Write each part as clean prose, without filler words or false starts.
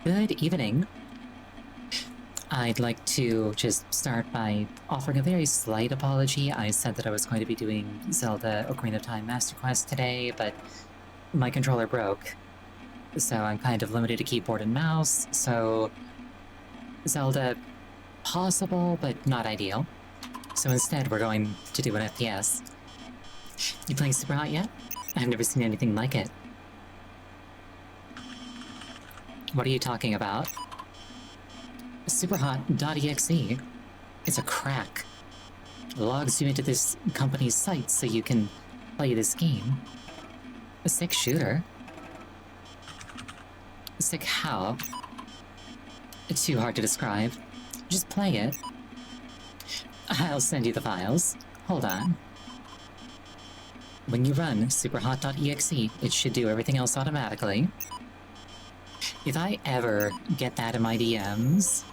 Good evening. I'd like to just start by offering a very slight apology. I said that I was going to be doing Zelda Ocarina of Time Master Quest today, but my controller broke. So I'm kind of limited to keyboard and mouse, so Zelda, possible, but not ideal. So instead we're going to do an FPS. You playing SUPERHOT yet? I've never seen anything like it. What are you talking about? SUPERHOT.exe. It's a crack. It logs you into this company's site so you can play this game. A sick shooter. Sick how? It's too hard to describe. Just play it. I'll send you the files. Hold on. When you run SUPERHOT.exe, it should do everything else automatically. If I ever get that in my DMs,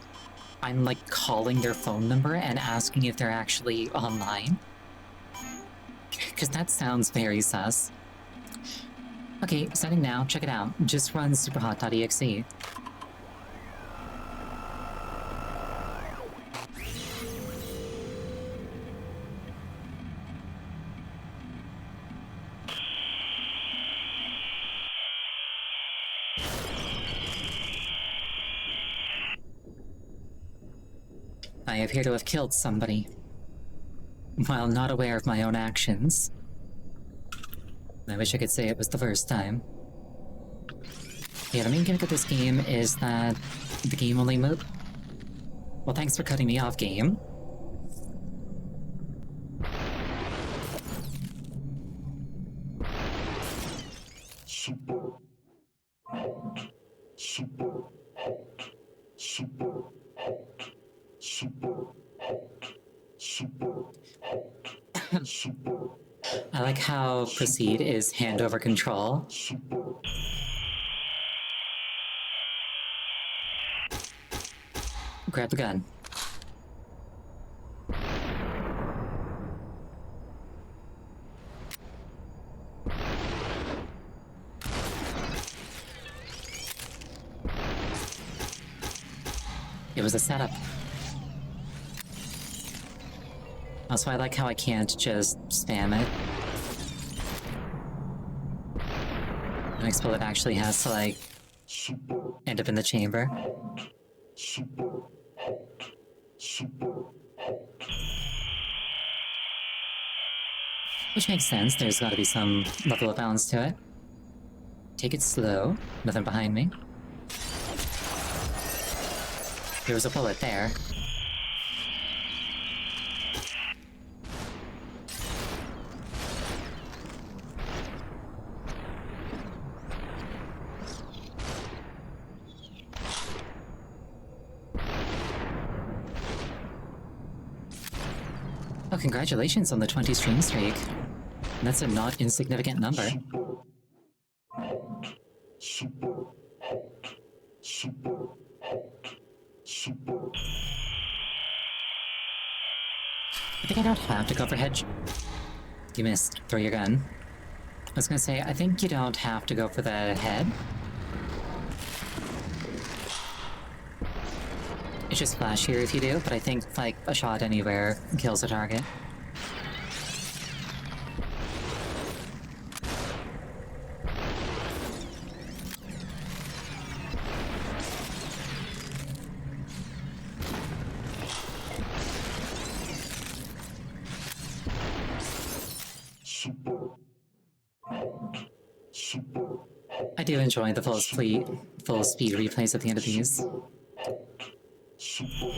I'm like calling their phone number and asking if they're actually online. Because that sounds very sus. Okay, setting now, check it out. Just run SUPERHOT.exe. I appear to have killed somebody, while not aware of my own actions. I wish I could say it was the first time. Yeah, the main gimmick of this game is that the game only move. Well, thanks for cutting me off, game. Super hot, super hot, super hot, super hot, super hot, super hot. I like how proceed is hand over control. Super. Grab the gun. It was a setup. Also, I like how I can't just spam it. The next bullet actually has to, like, end up in the chamber. Hot, super hot, super hot. Which makes sense, there's gotta be some level of balance to it. Take it slow, nothing behind me. There was a bullet there. Oh, congratulations on the 20 stream streak. That's a not insignificant number. Super hot, super hot, super hot. I think I don't have to go for head. You missed. Throw your gun. I was gonna say, I think you don't have to go for the head. It's just flashier if you do, but I think, like, a shot anywhere kills a target. Super hot, super hot. I do enjoy the full speed replays at the end of these. Super.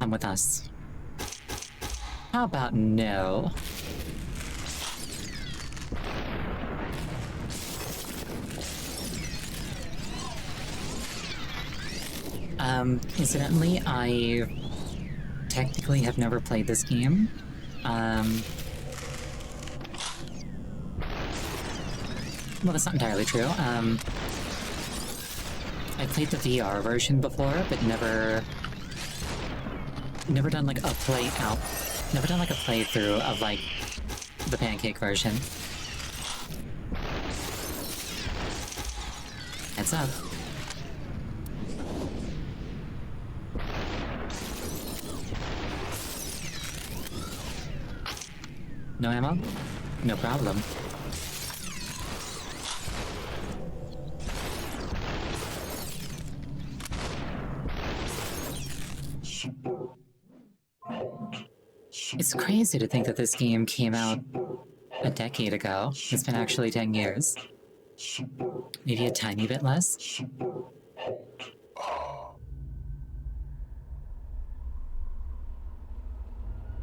Come with us. How about no? Incidentally, I technically have never played this game. Well, that's not entirely true. I played the VR version before, but never done like a playthrough of like the pancake version. Heads up. No ammo? No problem. It's crazy to think that this game came out a decade ago. It's been actually 10 years. Maybe a tiny bit less.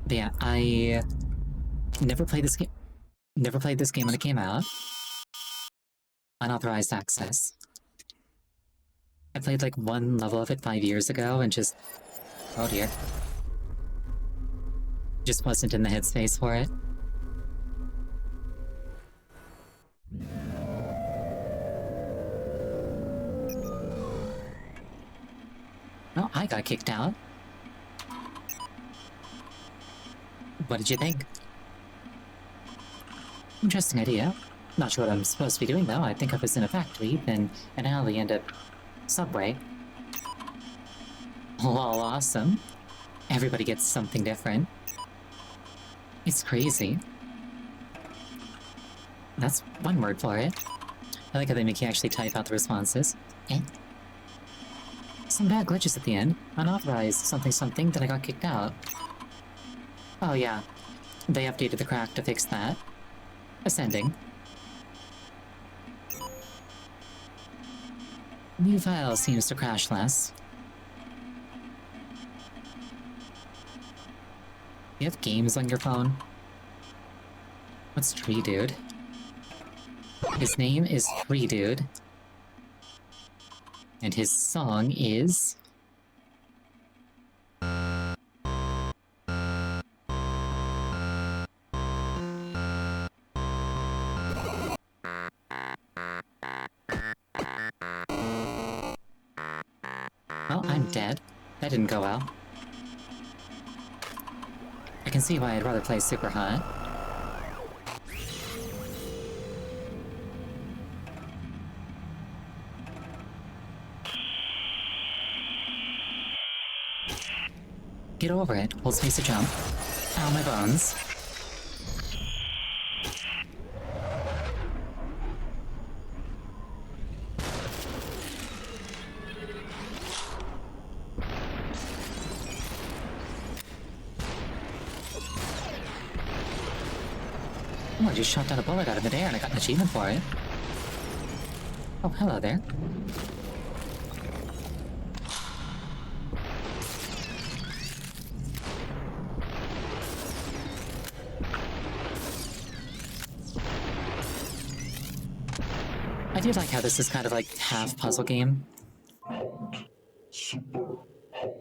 But yeah, I never played this game. Never played this game when it came out. Unauthorized access. I played like one level of it 5 years ago and just... oh dear. Just wasn't in the headspace for it. Oh, I got kicked out. What did you think? Interesting idea. Not sure what I'm supposed to be doing though. I think I was in a factory, then an alley, and a subway. Lol, awesome. Everybody gets something different. It's crazy. That's one word for it. I like how they make you actually type out the responses. Eh? Some bad glitches at the end. Unauthorized something something, then I got kicked out. Oh yeah. They updated the crack to fix that. Ascending. New file seems to crash less. You have games on your phone? What's Tree Dude? His name is Tree Dude. And his song is... well, I'm dead. That didn't go well. I can see why I'd rather play SUPERHOT. Get over it. Hold space to jump. Ow, my bones. Oh, I just shot down a bullet out of midair and I got an achievement for it. Oh, hello there. I do like how this is kind of like half puzzle game. Super hot.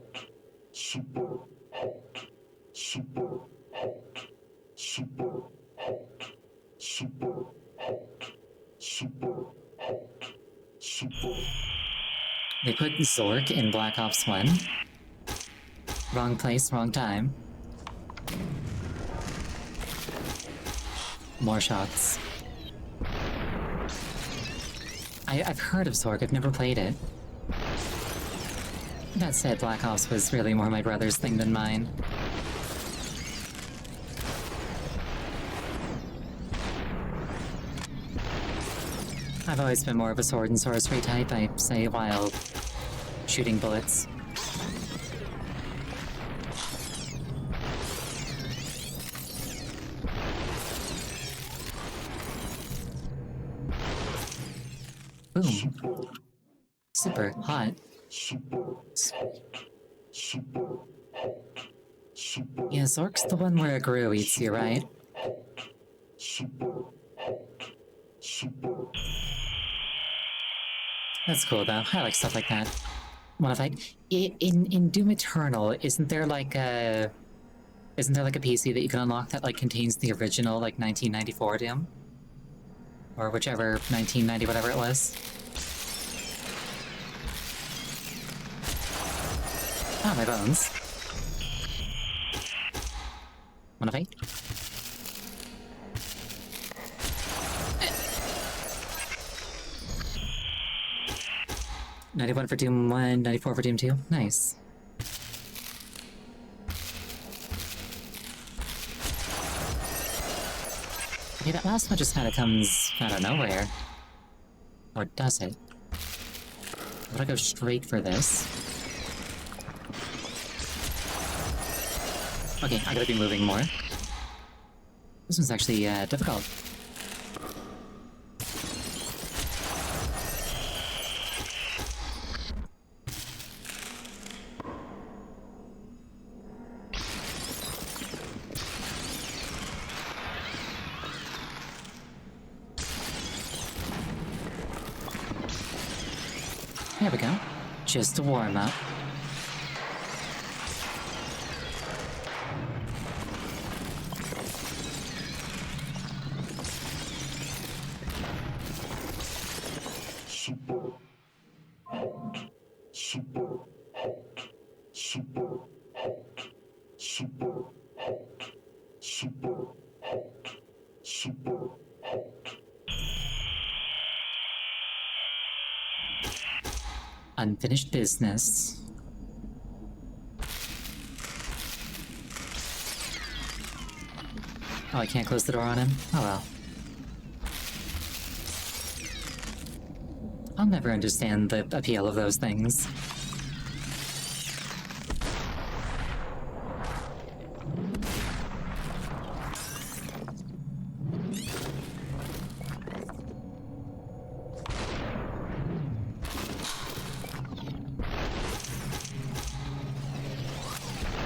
Super hot. Super hot. Super hot. Super hot. Super hot. Super. They put Zork in Black Ops 1. Wrong place, wrong time. More shots. I've heard of Zork, I've never played it. That said, Black Ops was really more my brother's thing than mine. I've always been more of a sword and sorcery type, I say, while shooting bullets. Boom. Super hot. Super hot. Super hot. Super Yeah, Zork's the one where a Gru eats you, right? super hot. Super. That's cool though. I like stuff like that. Wanna fight? In Doom Eternal, isn't there like a PC that you can unlock that like contains the original like 1994 Doom? Or whichever 1990 whatever it was. Ah, my bones. Wanna fight? 91 for Doom 1, 94 for Doom 2. Nice. Okay, that last one just kind of comes out of nowhere. Or does it? I'm gonna go straight for this. Okay, I gotta be moving more. This one's actually difficult. There we go. Just a warm-up. Super hot. Super hot. Super hot. Super hot. Super hot. Super hot. Unfinished business. Oh, I can't close the door on him? Oh well. I'll never understand the appeal of those things.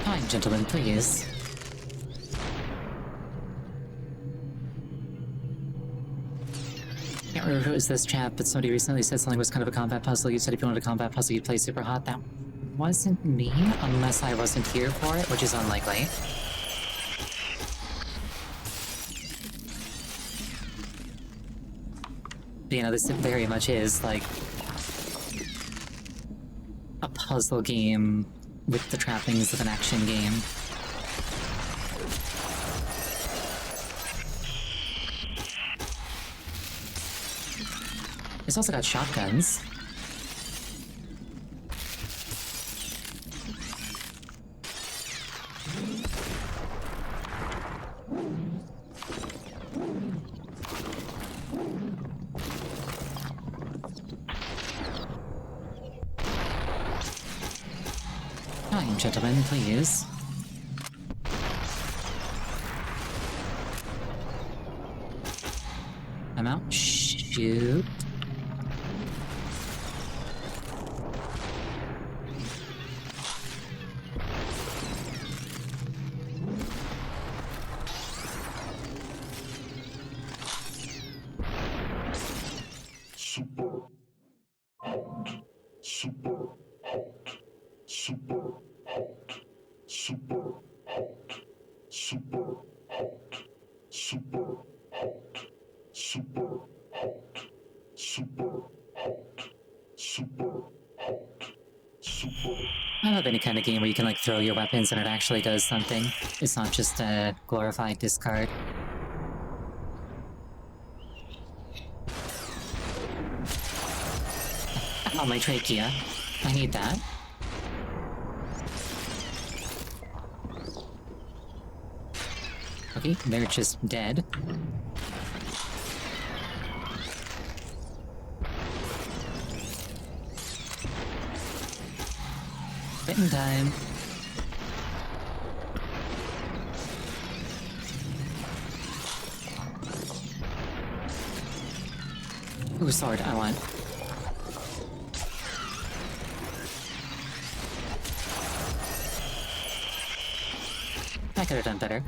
Fine, gentlemen, please. Can't remember if it was this chap, but somebody recently said something was kind of a combat puzzle. You said if you wanted a combat puzzle, you'd play Super Hot. That wasn't me, unless I wasn't here for it, which is unlikely. But, you know, this very much is, like, a puzzle game with the trappings of an action game. It's also got shotguns. Fine, gentlemen, please. I'm out. Shoot. Super hot. Super hot. Super hot. Super hot. Super hot. Super hot. Super hot. Super hot. Super hot. Super. I love any kind of game where you can, like, throw your weapons and it actually does something. It's not just a glorified discard. Oh, my trachea. I need that. Okay, they're just dead. Bitten time. Ooh, sword, I want. I could have done better.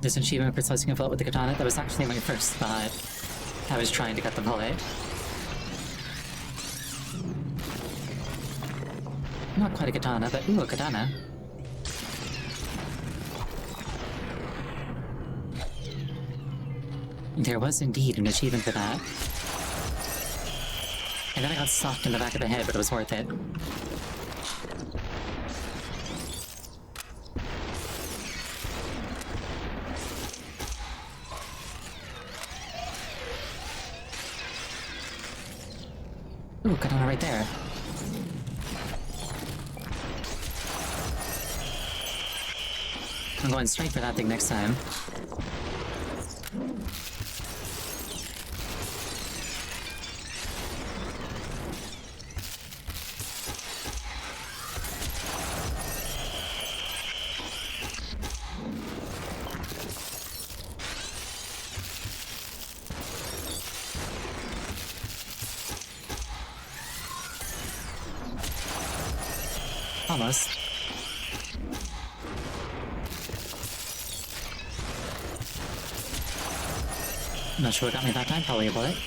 This achievement for slicing a bullet with the katana, that was actually my first thought. I was trying to cut the bullet. Not quite a katana, but ooh, a katana. There was indeed an achievement for that. And then I got socked in the back of the head, but it was worth it. Ooh, katana right there. I'm going straight for that thing next time. Almost. Not sure what got me that time, probably a bullet.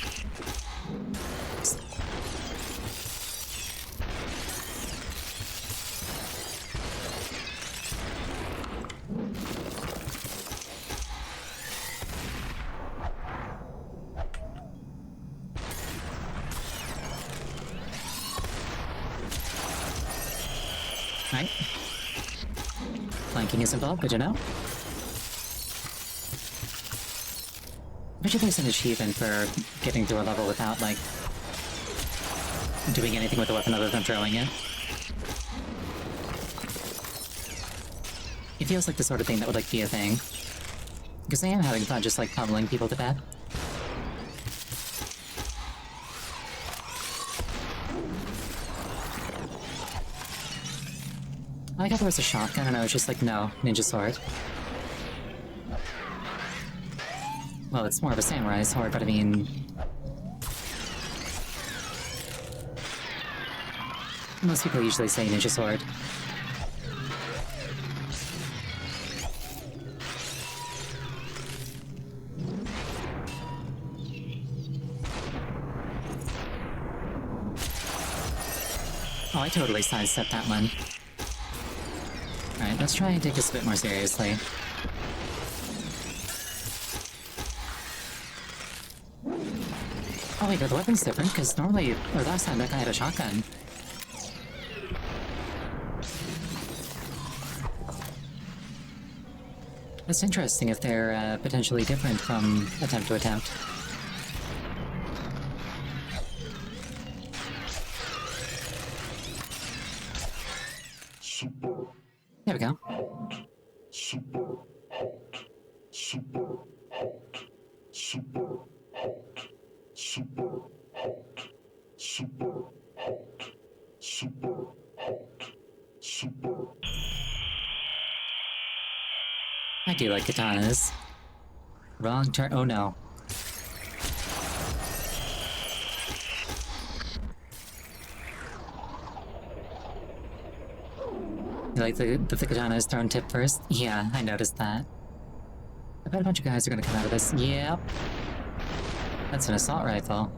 Right. Flanking is involved, good to know. I bet you there's an achievement for getting through a level without, like, doing anything with the weapon other than throwing it. It feels like the sort of thing that would, like, be a thing. Because I am having fun just, like, pummeling people to death. I thought there was a shotgun, and I was just like, no, ninja sword. Well, it's more of a samurai sword, but I mean... most people usually say ninja sword. Oh, I totally sidestepped that one. Alright, let's try and take this a bit more seriously. Oh wait, the weapon's different, because normally, or last time that guy had a shotgun. That's interesting if they're potentially different from attempt to attempt. There we go. Super hot. Super hot. Super hot. Super hot. Super hot. Super hot. Super. I do like katanas. Wrong turn. Oh no. You like the katana is thrown tip first? Yeah, I noticed that. I bet a bunch of guys are gonna come out of this. Yep. That's an assault rifle.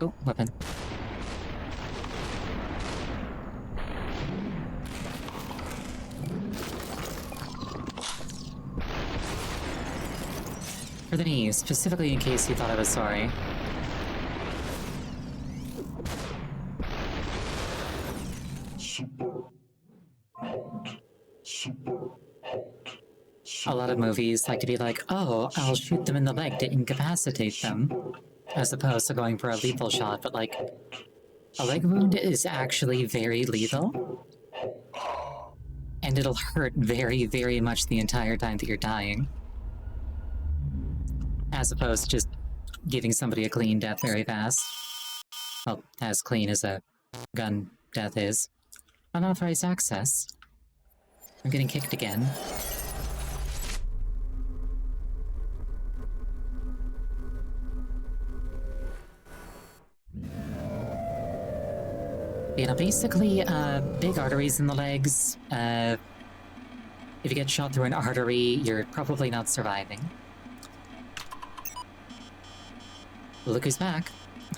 Oh, weapon. For the knee, specifically in case you thought I was sorry. Super hot. Super hot. A lot of movies like to be like, oh, I'll shoot them in the leg to incapacitate them, as opposed to going for a lethal shot, but like, a leg wound is actually very lethal, and it'll hurt very, very much the entire time that you're dying. As opposed to just giving somebody a clean death very fast. Well, as clean as a gun death is. Unauthorized access. I'm getting kicked again. You know, basically, big arteries in the legs. If you get shot through an artery, you're probably not surviving. Look who's back.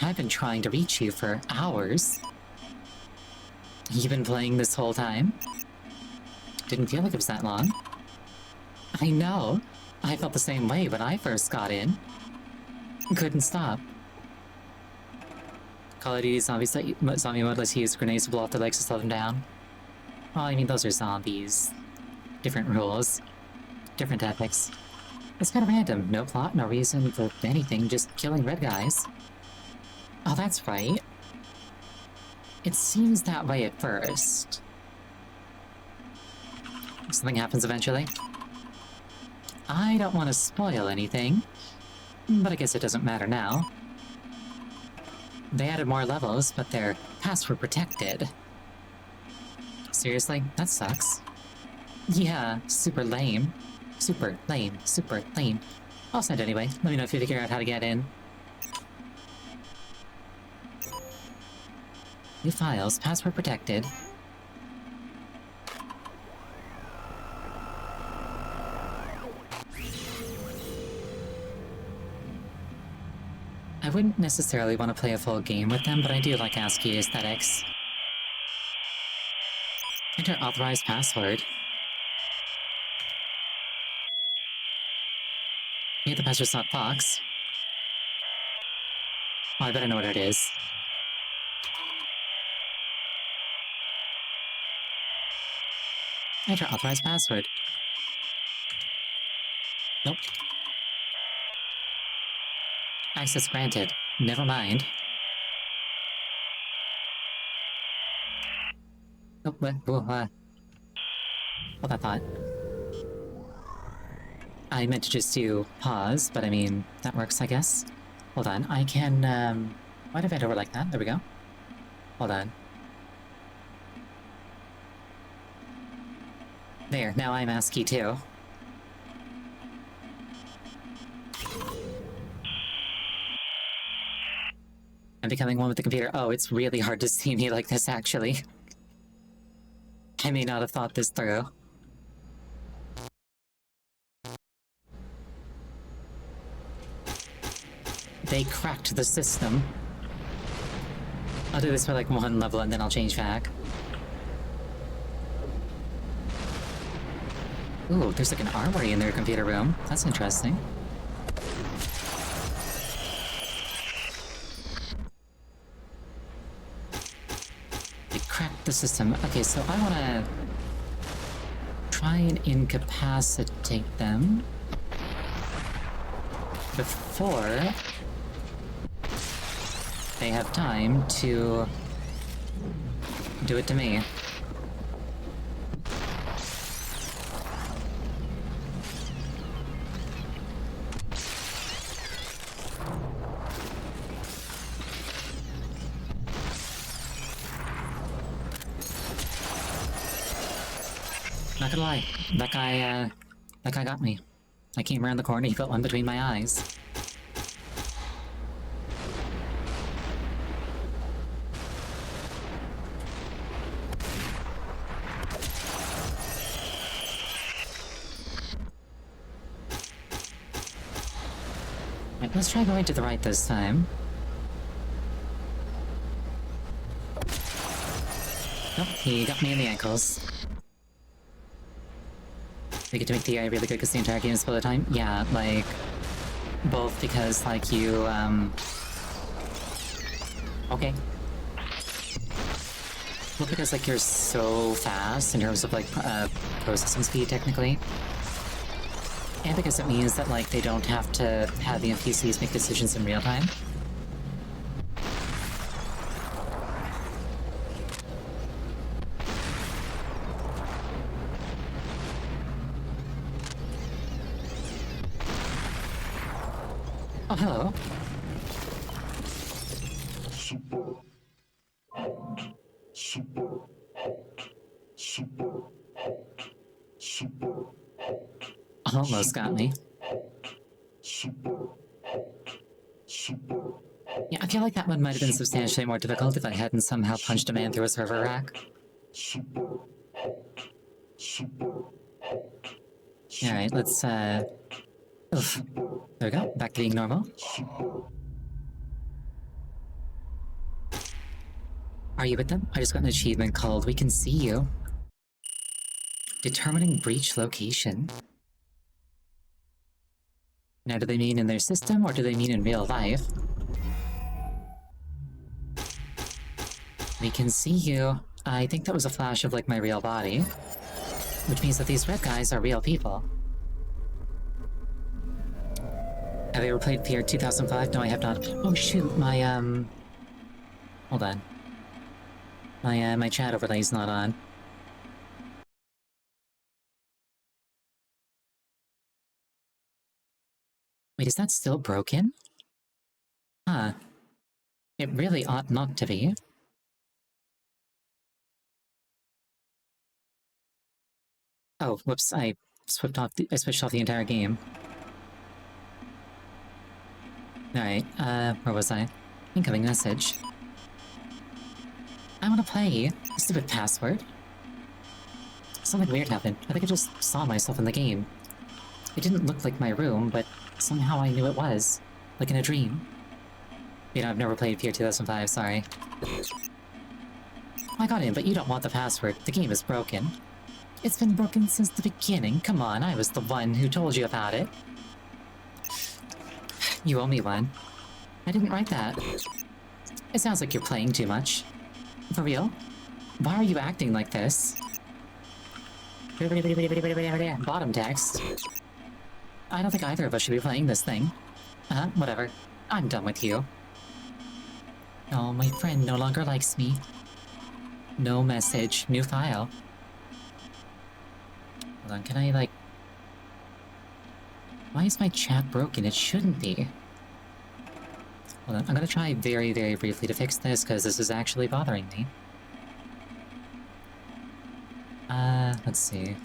I've been trying to reach you for hours. You've been playing this whole time? Didn't feel like it was that long. I know. I felt the same way when I first got in. Couldn't stop. Call of Duty zombie mode lets you use grenades to blow off their legs to slow them down. Well, I mean, those are zombies. Different rules. Different ethics. It's kind of random. No plot, no reason for anything, just killing red guys. Oh, that's right. It seems that way at first. Something happens eventually. I don't want to spoil anything, but I guess it doesn't matter now. They added more levels, but their paths were protected. Seriously? That sucks. Yeah, super lame. Super lame, super lame. I'll send anyway. Let me know if you figure out how to get in. New files, password protected. I wouldn't necessarily want to play a full game with them, but I do like ASCII aesthetics. Enter authorized password. You get the password slot box. Oh, I better know what it is. Enter authorized password. Nope. Access granted. Never mind. Oh, hold that thought. I meant to just do pause, but I mean, that works, I guess. Hold on, I can, why did I over like that? There we go. Hold on. There, now I'm ASCII too. I'm becoming one with the computer. Oh, it's really hard to see me like this, actually. I may not have thought this through. They cracked the system. I'll do this for like one level and then I'll change back. Ooh, there's like an armory in their computer room. That's interesting. They cracked the system. Okay, so I wanna try and incapacitate them before they have time to do it to me. Not gonna lie, that guy got me. I came around the corner, he put one between my eyes. Right, let's try going to the right this time. Nope, he got me in the ankles. We get to make the AI really good because the entire game is full of time? Yeah, like, both because, like, you, okay. Well, because, like, you're so fast in terms of, like, processing speed, technically. And because it means that, like, they don't have to have the NPCs make decisions in real time. Oh, hello. Super hot. Super hot. Super hot. Super hot. Almost got me. Hot. Super hot. Super hot. Yeah, I feel like that one might have been substantially more difficult if I hadn't somehow punched a man through a server rack. Super hot. Super hot. Alright, let's, oof. There we go, back to being normal. Super. Are you with them? I just got an achievement called We Can See You. Determining breach location. Now, do they mean in their system, or do they mean in real life? We can see you. I think that was a flash of, like, my real body. Which means that these red guys are real people. Have you ever played Fear 2005? No, I have not. Oh shoot, my, hold on. My chat overlay's not on. Wait, is that still broken? Huh. It really ought not to be. Oh, whoops, I switched off the entire game. Alright, where was I? Incoming message. I wanna play. Stupid password. Something weird happened. I think I just saw myself in the game. It didn't look like my room, but somehow I knew it was. Like in a dream. You know, I've never played Fear 2005, sorry. I got in, but you don't want the password. The game is broken. It's been broken since the beginning. Come on, I was the one who told you about it. You owe me one. I didn't write that. It sounds like you're playing too much. For real? Why are you acting like this? Bottom text. I don't think either of us should be playing this thing. Whatever. I'm done with you. Oh, my friend no longer likes me. No message. New file. Hold on, can I, like... Why is my chat broken? It shouldn't be. Hold on, I'm gonna try very, very briefly to fix this, because this is actually bothering me. Let's see.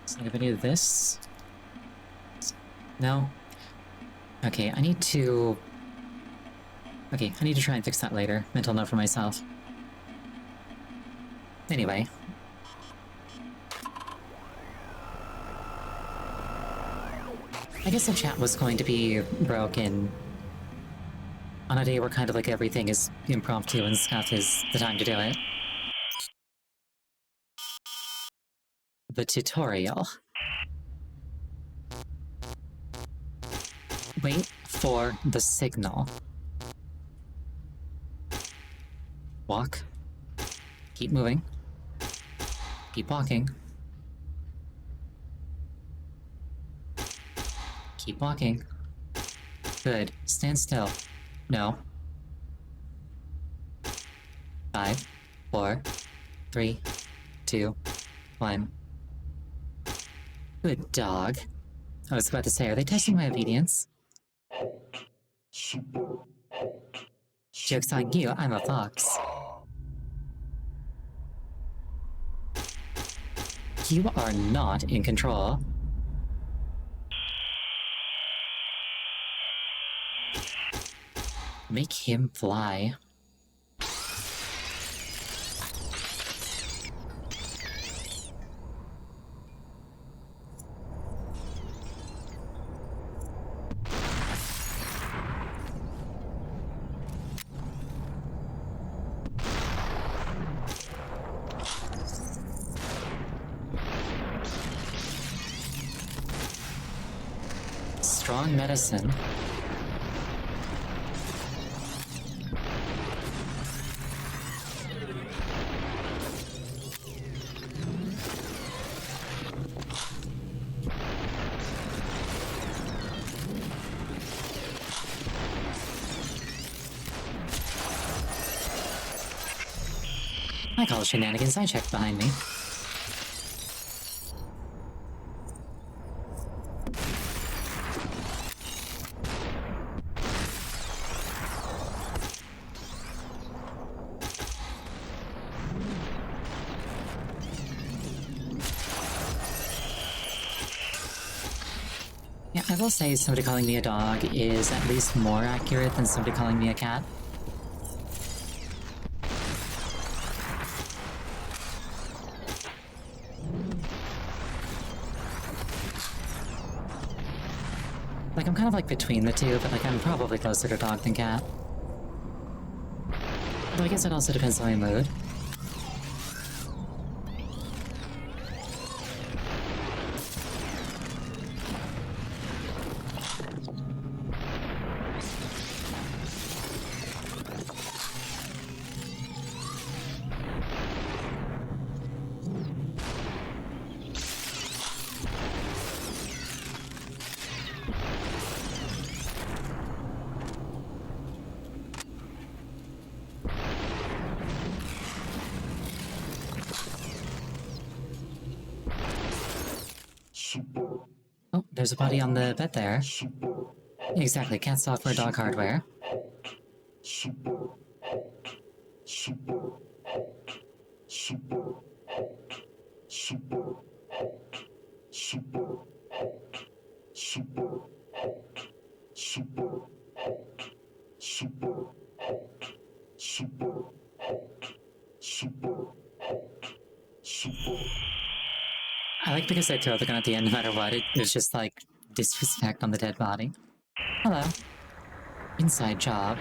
So I'm gonna do this. No? Okay, I need to... Okay, I need to try and fix that later. Mental note for myself. Anyway. I guess the chat was going to be broken on a day where kind of like everything is impromptu and stuff is the time to do it. The tutorial. Wait for the signal. Walk. Keep moving. Keep walking. Keep walking. Good. Stand still. No. 5, 4, 3, 2, 1. Good dog. I was about to say, are they testing my obedience? Hot. Super hot. Joke's on you, I'm a fox. You are not in control. Make him fly. Strong medicine. I call shenanigans, I checked behind me. Yeah, I will say somebody calling me a dog is at least more accurate than somebody calling me a cat. Like, I'm kind of like between the two, but like I'm probably closer to dog than cat. Though I guess it also depends on my mood. Oh, there's a body on the bed there. Exactly, cat software, dog hardware. I like because they throw the gun at the end no matter what. It was just like disrespect on the dead body. Hello. Inside job.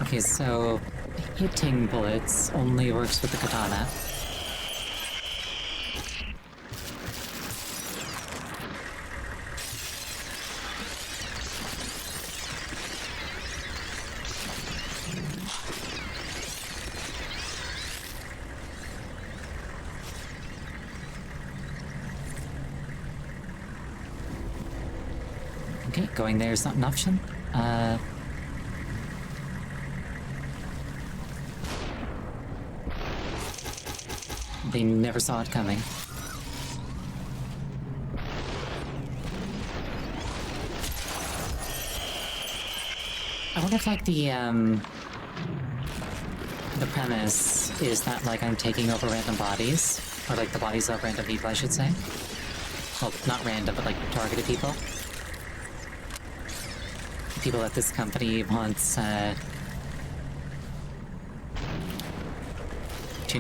Okay, so hitting bullets only works with the katana. Okay, going there is not an option. They never saw it coming. I wonder if, like, the premise is that, like, I'm taking over random bodies. Or, like, the bodies of random people, I should say. Well, not random, but, like, targeted people. People at this company wants, to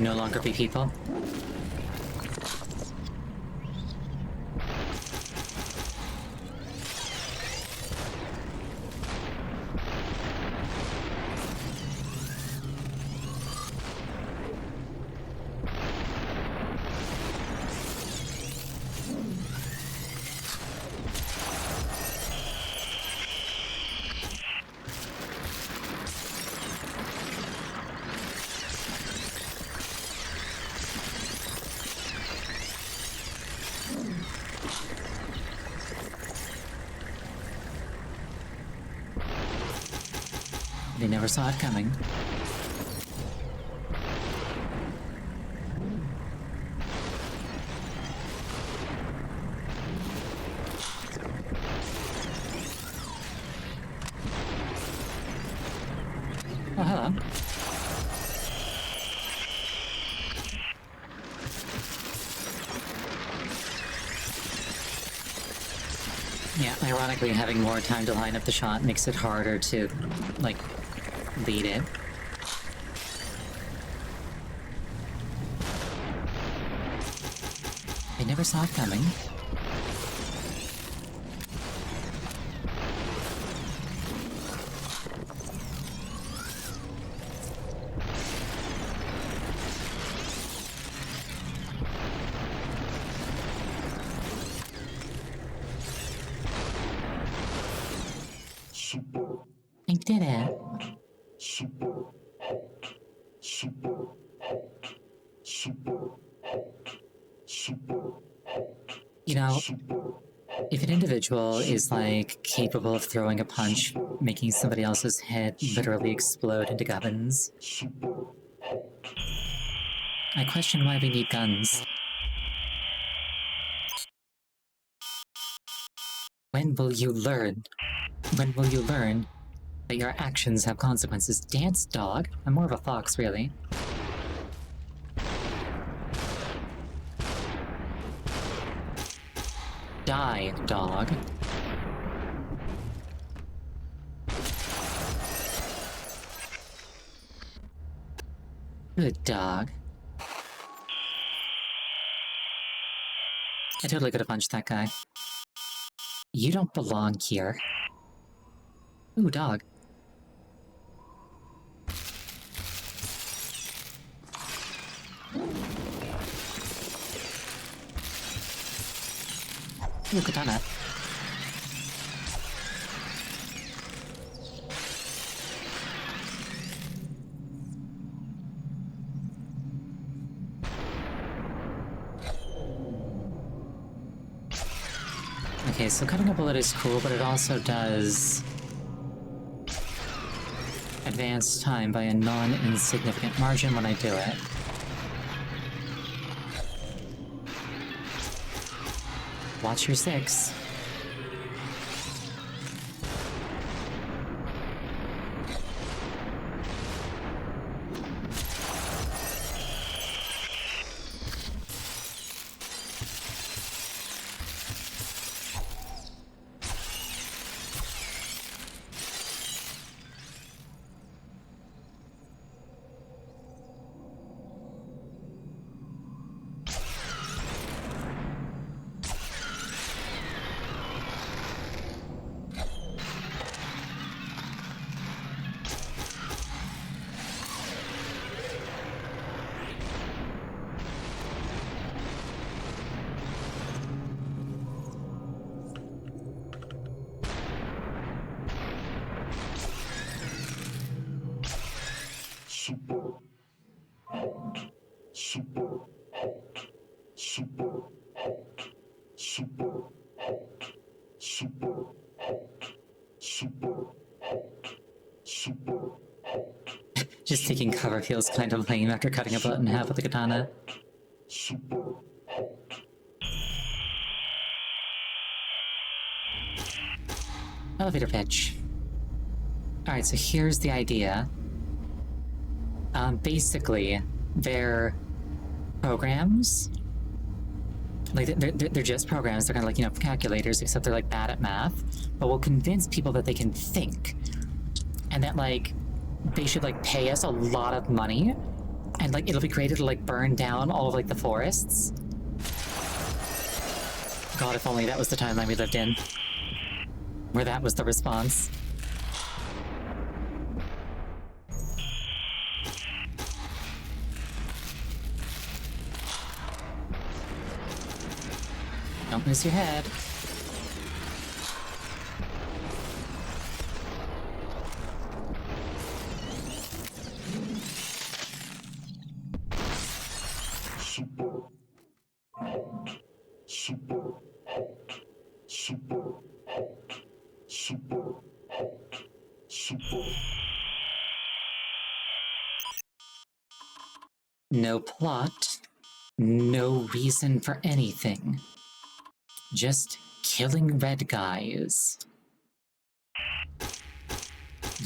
no longer be people. They never saw it coming. Oh, hello. Yeah, ironically, having more time to line up the shot makes it harder to, like, lead it. They never saw it coming. I did it. You know, if an individual is, like, capable of throwing a punch, making somebody else's head literally explode into gubbins, I question why we need guns. When will you learn? When will you learn that your actions have consequences? Dance, dog? I'm more of a fox, really. Die, dog. Good dog. I totally could have punched that guy. You don't belong here. Ooh, dog. Ooh, katana. Okay, so cutting a bullet is cool, but it also does advance time by a non-insignificant margin when I do it. Watch your 6. Super hot. Super hot. Super hot. Super hot. Super hot. Super hot. Super hot. Just taking cover feels kind of lame after cutting a bullet in half with a katana. Super hot. Elevator pitch. Alright, so here's the idea. Basically, they're programs. Like, they're just programs. They're kind of like, you know, calculators, except they're, like, bad at math. But we'll convince people that they can think. And that, like, they should, like, pay us a lot of money. And, like, it'll be created to, like, burn down all of, like, the forests. God, if only that was the timeline we lived in. Where that was the response. Don't miss your head. Super hot. Super hot. Super hot. Super hot. Super. No plot. No reason for anything. Just killing red guys.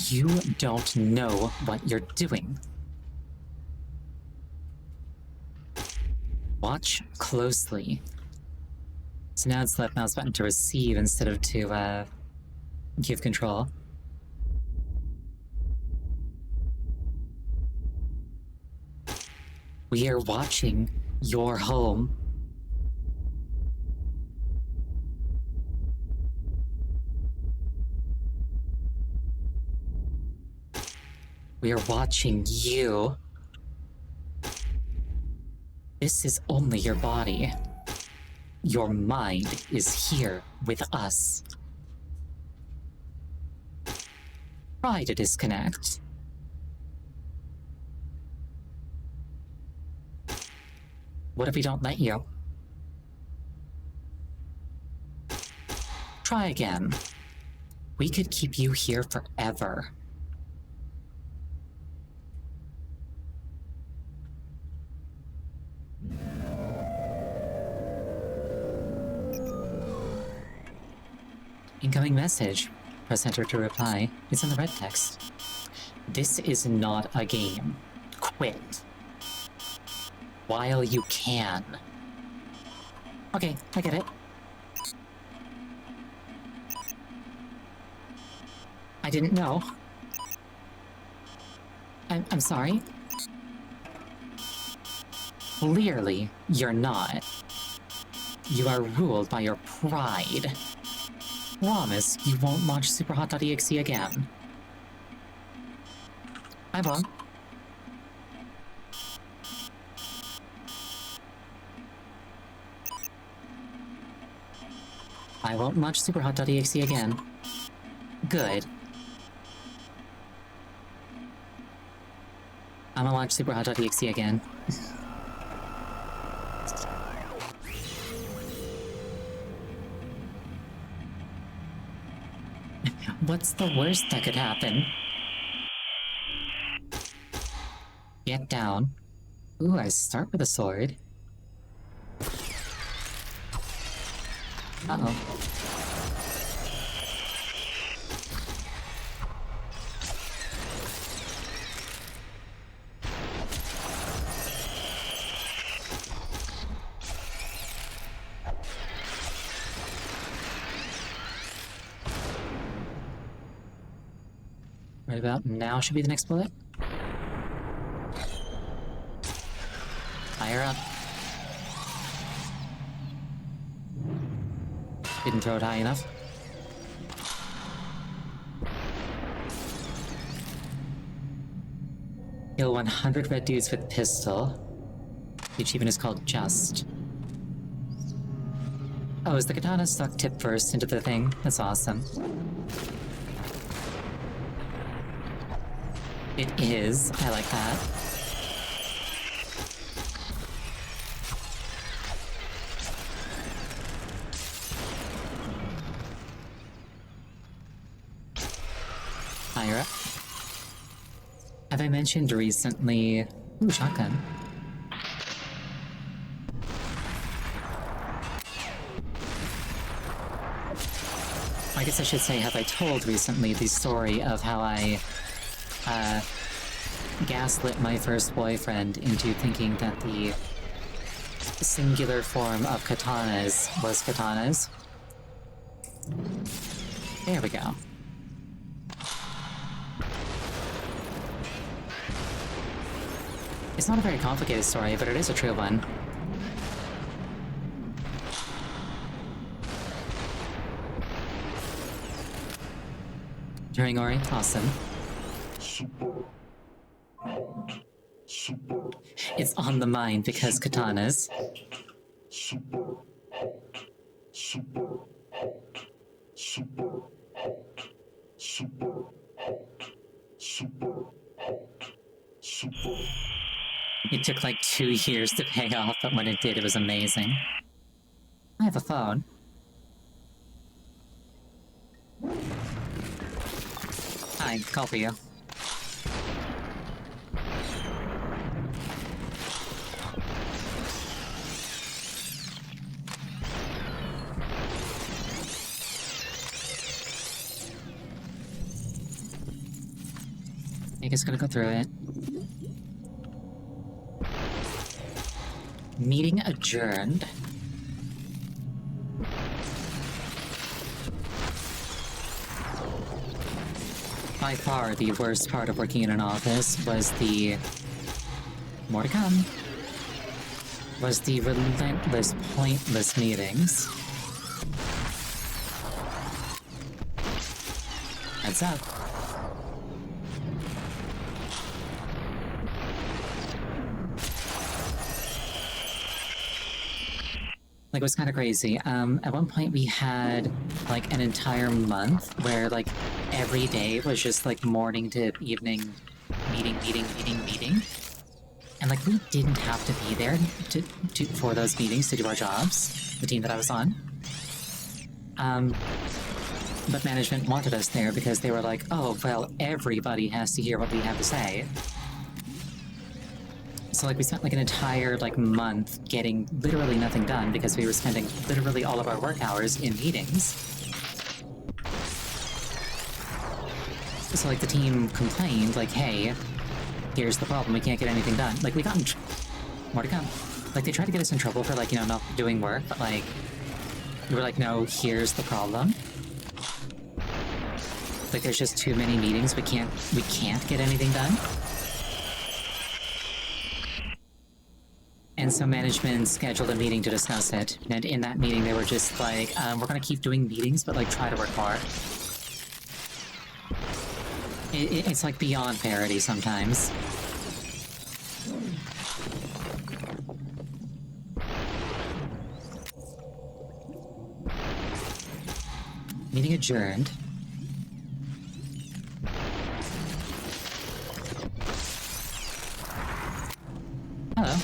You don't know what you're doing. Watch closely. So now it's left mouse button to receive instead of to, give control. We are watching your home. We are watching you. This is only your body. Your mind is here with us. Try to disconnect. What if we don't let you? Try again. We could keep you here forever. Incoming message. Press enter to reply. It's in the red text. This is not a game. Quit. While you can. Okay, I get it. I didn't know. I'm sorry. Clearly, you're not. You are ruled by your pride. Promise you won't launch SUPERHOT.exe again. I won't. I won't launch SUPERHOT.exe again. Good. I'm gonna launch SUPERHOT.exe again. What's the worst that could happen? Get down. Ooh, I start with a sword. Uh-oh. Right about now should be the next bullet. Higher up. Didn't throw it high enough. Kill 100 red dudes with pistol. The achievement is called Just. Oh, is the katana stuck tip first into the thing? That's awesome. It is. I like that. Higher up. Have I mentioned recently... Ooh, shotgun. I guess I should say, have I told recently the story of how I, gaslit my first boyfriend into thinking that the singular form of katanas was katanas? There we go. It's not a very complicated story, but it is a true one. During Ori? Awesome. Super hot. Super. It's on the mind because katanas. Super hot. Super hot. Super hot. Super hot. Super hot. Super. It took like 2 years to pay off, but when it did, it was amazing. I have a phone. Hi, call for you. I guess gonna go through it. Meeting adjourned. By far, the worst part of working in an office was the... more to come. Was the relentless, pointless meetings. Heads up. Like, it was kind of crazy. At one point we had, like, an entire month where, like, every day was just, like, morning to evening meeting. And, like, we didn't have to be there for those meetings to do our jobs, the team that I was on. But management wanted us there because they were like, oh, well, everybody has to hear what we have to say. So, like, we spent, like, an entire, like, month getting literally nothing done because we were spending literally all of our work hours in meetings. So, like, the team complained, like, hey, here's the problem, we can't get anything done. Like, we got in more to come. Like, they tried to get us in trouble for, like, you know, not doing work, but, like, we were like, no, here's the problem. Like, there's just too many meetings, we can't get anything done. And so management scheduled a meeting to discuss it. And in that meeting, they were just like, we're gonna keep doing meetings, but like try to work more. It's like beyond parody sometimes. Meeting adjourned. Hello.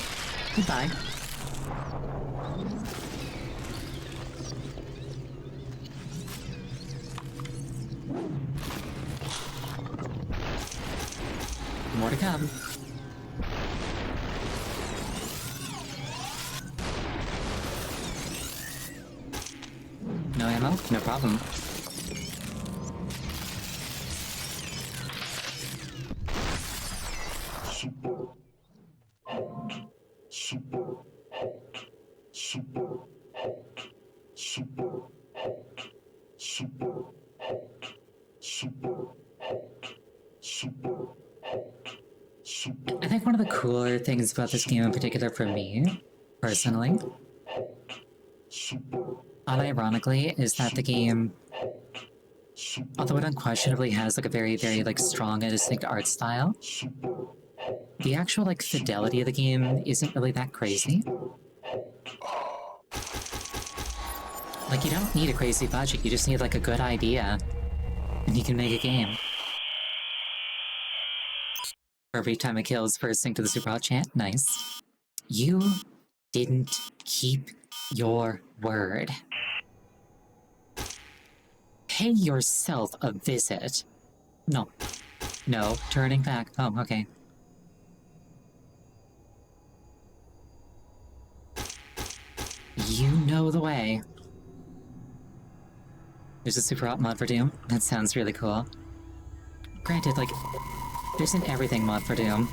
Goodbye. More to come. No ammo? No problem. Super hot. Super hot. Super hot. Super hot. Super hot. Super hot. Super hot. Super I think one of the cooler things about this game in particular for me, personally, super unironically, is that the game, super although it unquestionably has like a very, very like strong and distinct art style, super the actual like fidelity of the game isn't really that crazy. Like you don't need a crazy budget, you just need like a good idea, and you can make a game. Every time it kills, first thing to the super hot chant, nice. You didn't keep your word. Pay yourself a visit. No. No, turning back. Oh, okay. You know the way. There's a super hot mod for Doom. That sounds really cool. Granted, like, there's an everything mod for Doom.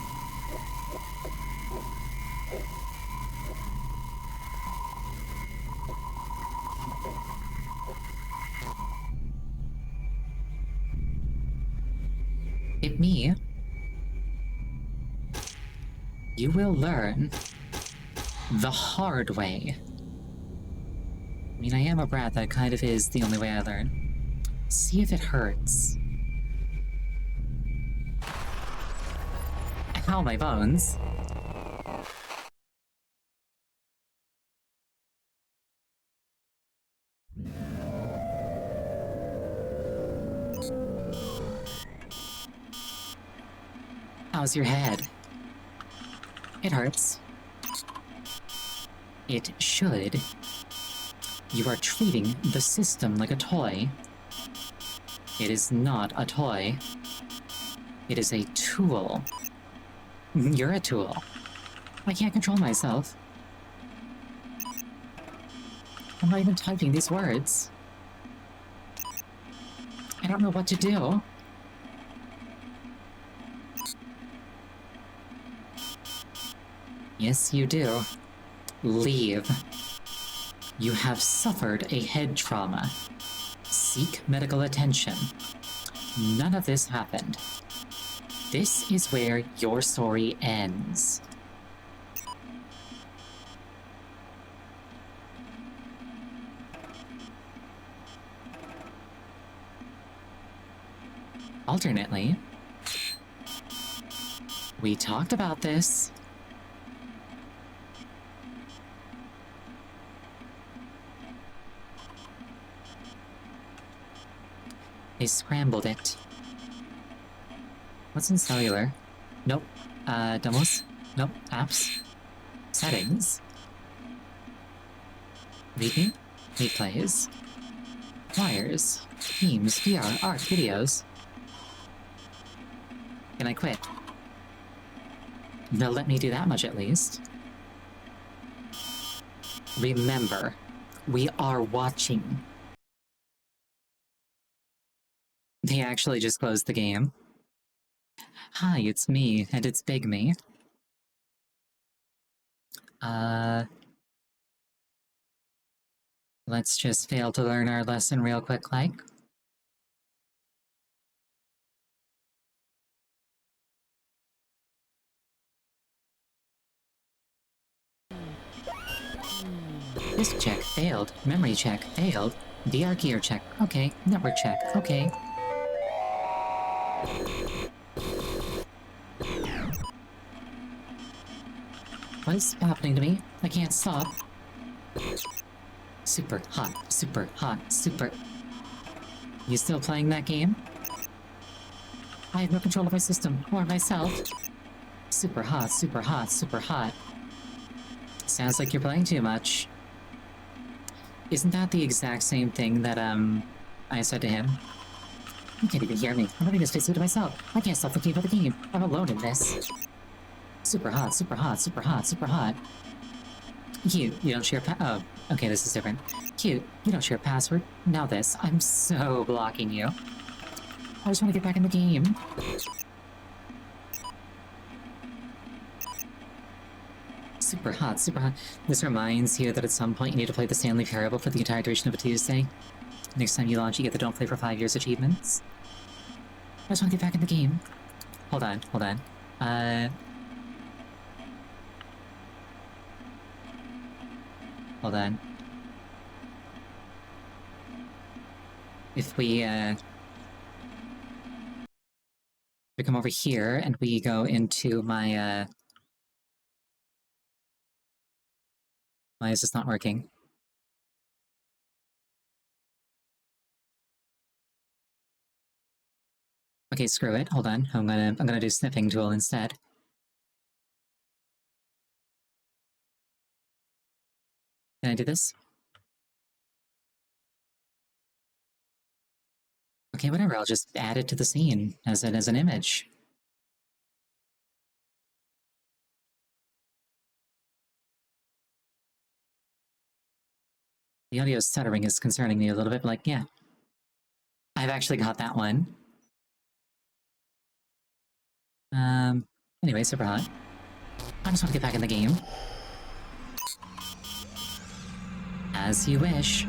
Hit me. You will learn the hard way. I mean, I am a brat, that kind of is the only way I learn. See if it hurts. Ow, my bones. How's your head? It hurts. It should. You are treating the system like a toy. It is not a toy. It is a tool. You're a tool. I can't control myself. I'm not even typing these words. I don't know what to do. Yes, you do. Leave. You have suffered a head trauma. Seek medical attention. None of this happened. This is where your story ends. Alternately, we talked about this. They scrambled it. What's in cellular? Nope. Demos? Nope. Apps? Settings? Readme? Replays? Wires? Themes? VR? Art? Videos? Can I quit? They'll let me do that much at least. Remember, we are watching. They actually just closed the game. Hi, it's me, and it's Big Me. Let's just fail to learn our lesson real quick, like. Disk check, failed. Memory check, failed. DR gear check, okay. Network check, okay. What is happening to me? I can't stop. Super hot, super hot, super... You still playing that game? I have no control of my system, or myself. Super hot, super hot, super hot. Sounds like you're playing too much. Isn't that the exact same thing that, I said to him? You can't even hear me. I'm running this basically to myself. I can't stop thinking about the game. I'm alone in this. Super hot, super hot, super hot, super hot. Cute, you don't share oh, okay, this is different. Cute, you don't share password. Now this. I'm so blocking you. I just want to get back in the game. Super hot, super hot. This reminds you that at some point you need to play the Stanley Parable for the entire duration of a Tuesday. Next time you launch, you get the Don't Play for 5 Years achievements. I just want to get back in the game. Hold on, hold on. Hold on. If we come over here and we go into my, why is this not working? Okay, screw it. Hold on. I'm gonna do sniffing tool instead. Can I do this? Okay, whatever. I'll just add it to the scene as an image. The audio stuttering is concerning me a little bit, but like, yeah. I've actually got that one. Anyway, super hot. I just want to get back in the game. As you wish.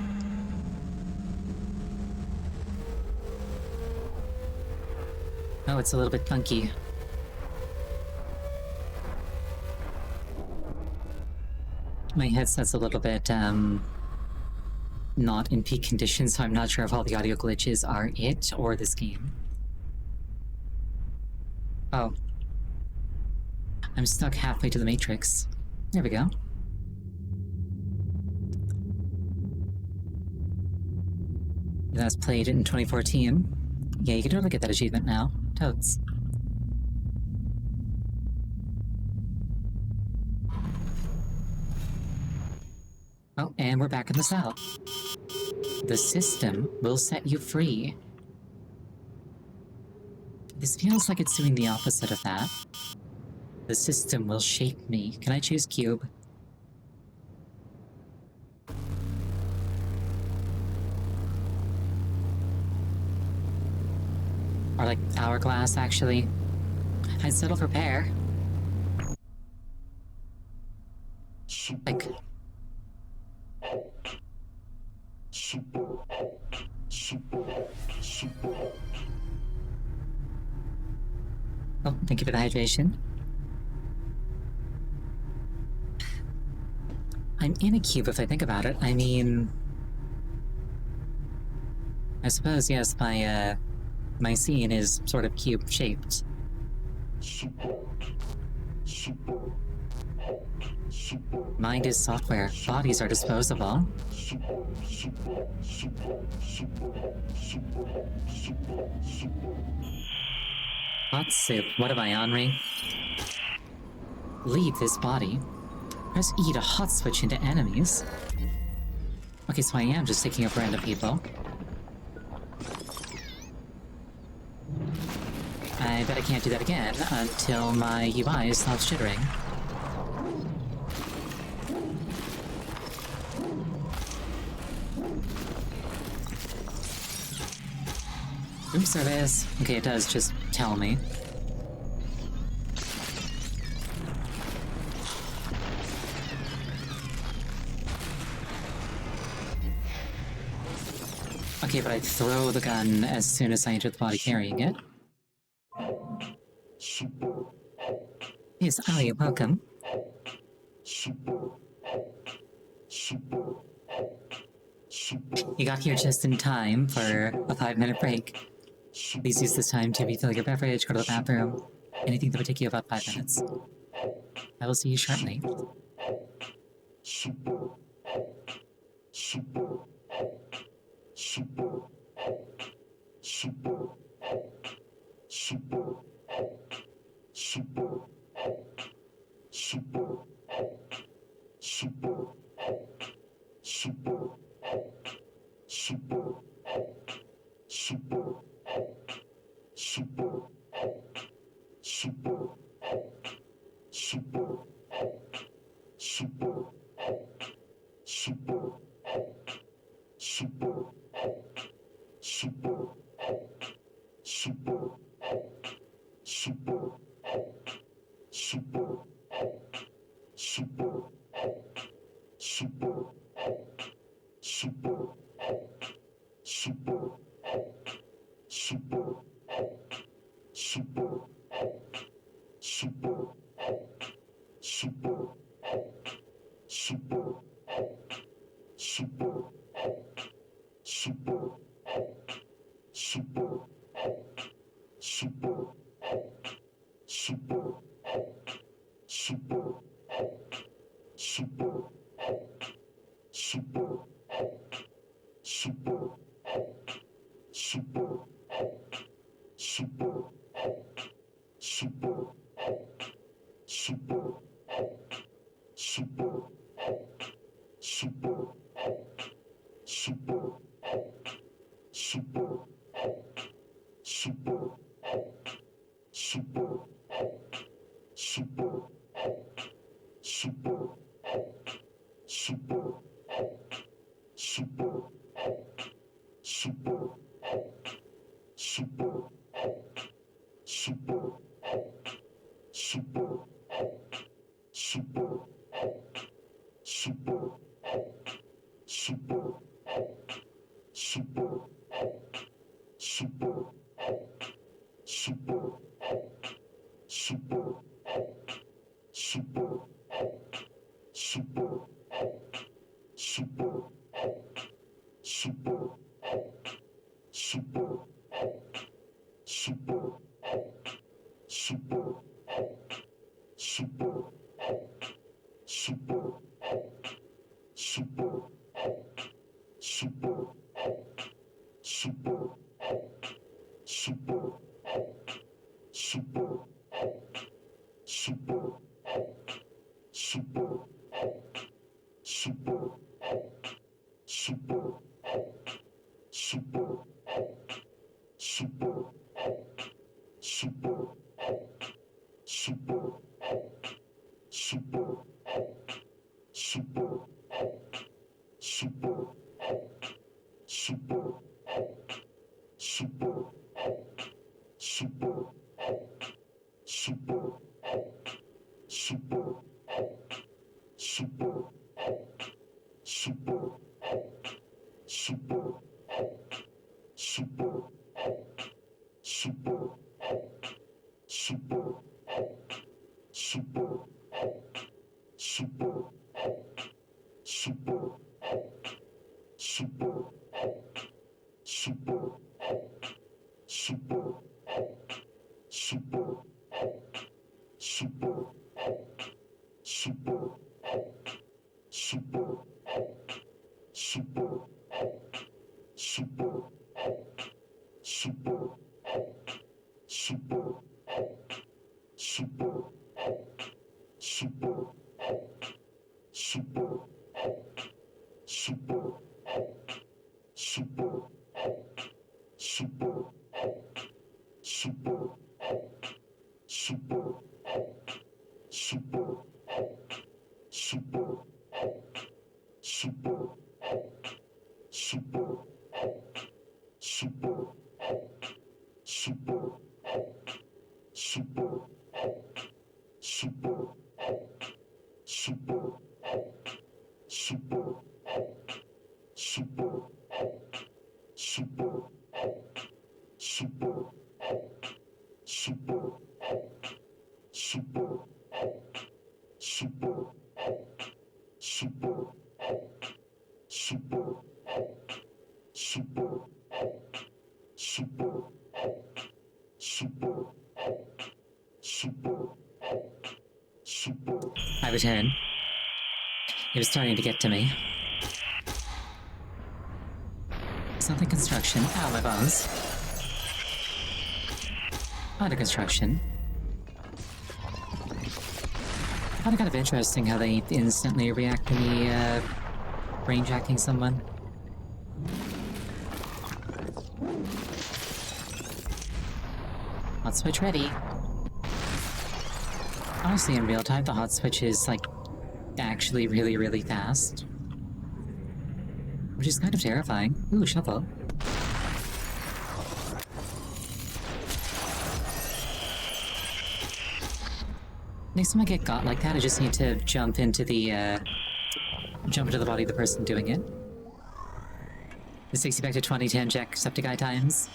Oh, it's a little bit funky. My headset's a little bit, not in peak condition, so I'm not sure if all the audio glitches are it or this game. Oh. I'm stuck halfway to the Matrix. There we go. That was played in 2014. Yeah, you can totally get that achievement now. Totes. Oh, and we're back in the cell. The system will set you free. This feels like it's doing the opposite of that. The system will shape me. Can I choose cube? Or like hourglass, actually. I'd settle for pear. Like... hot. Super hot. Super hot. Super hot. Oh, thank you for the hydration. I'm in a cube if I think about it. I mean... I suppose, yes, my scene is sort of cube-shaped. Super hot. Super hot. Super. Mind is software. Bodies are disposable. Super. Super. Super. Super. Super. Super. Super. Hot soup. What am I, Henri? Leave this body. Press E to hot switch into enemies. Okay, so I am just taking up random people. I bet I can't do that again until my UI stops jittering. Room service. Okay, it does just tell me. Okay, but I throw the gun as soon as I enter the body carrying it. Hot. Super hot. Yes, Ali, welcome. Hot. Super hot. Super You got here just in time for a 5-minute break. Please use this time to refill your beverage, go to the bathroom. Anything that would take you about 5 minutes. I will see you shortly. Super hot. Super hot. Super hot. Super hot. Super. I return. It was starting to get to me. Something construction. Ow, my bones. Under construction. I found it kind of interesting how they instantly react to me, range acting someone. Hot switch ready. Honestly, in real time, the hot switch is, like, actually really, really fast. Which is kind of terrifying. Ooh, shovel. Next time I get got like that, I just need to jump into the body of the person doing it. This takes you back to 2010 Jacksepticeye times.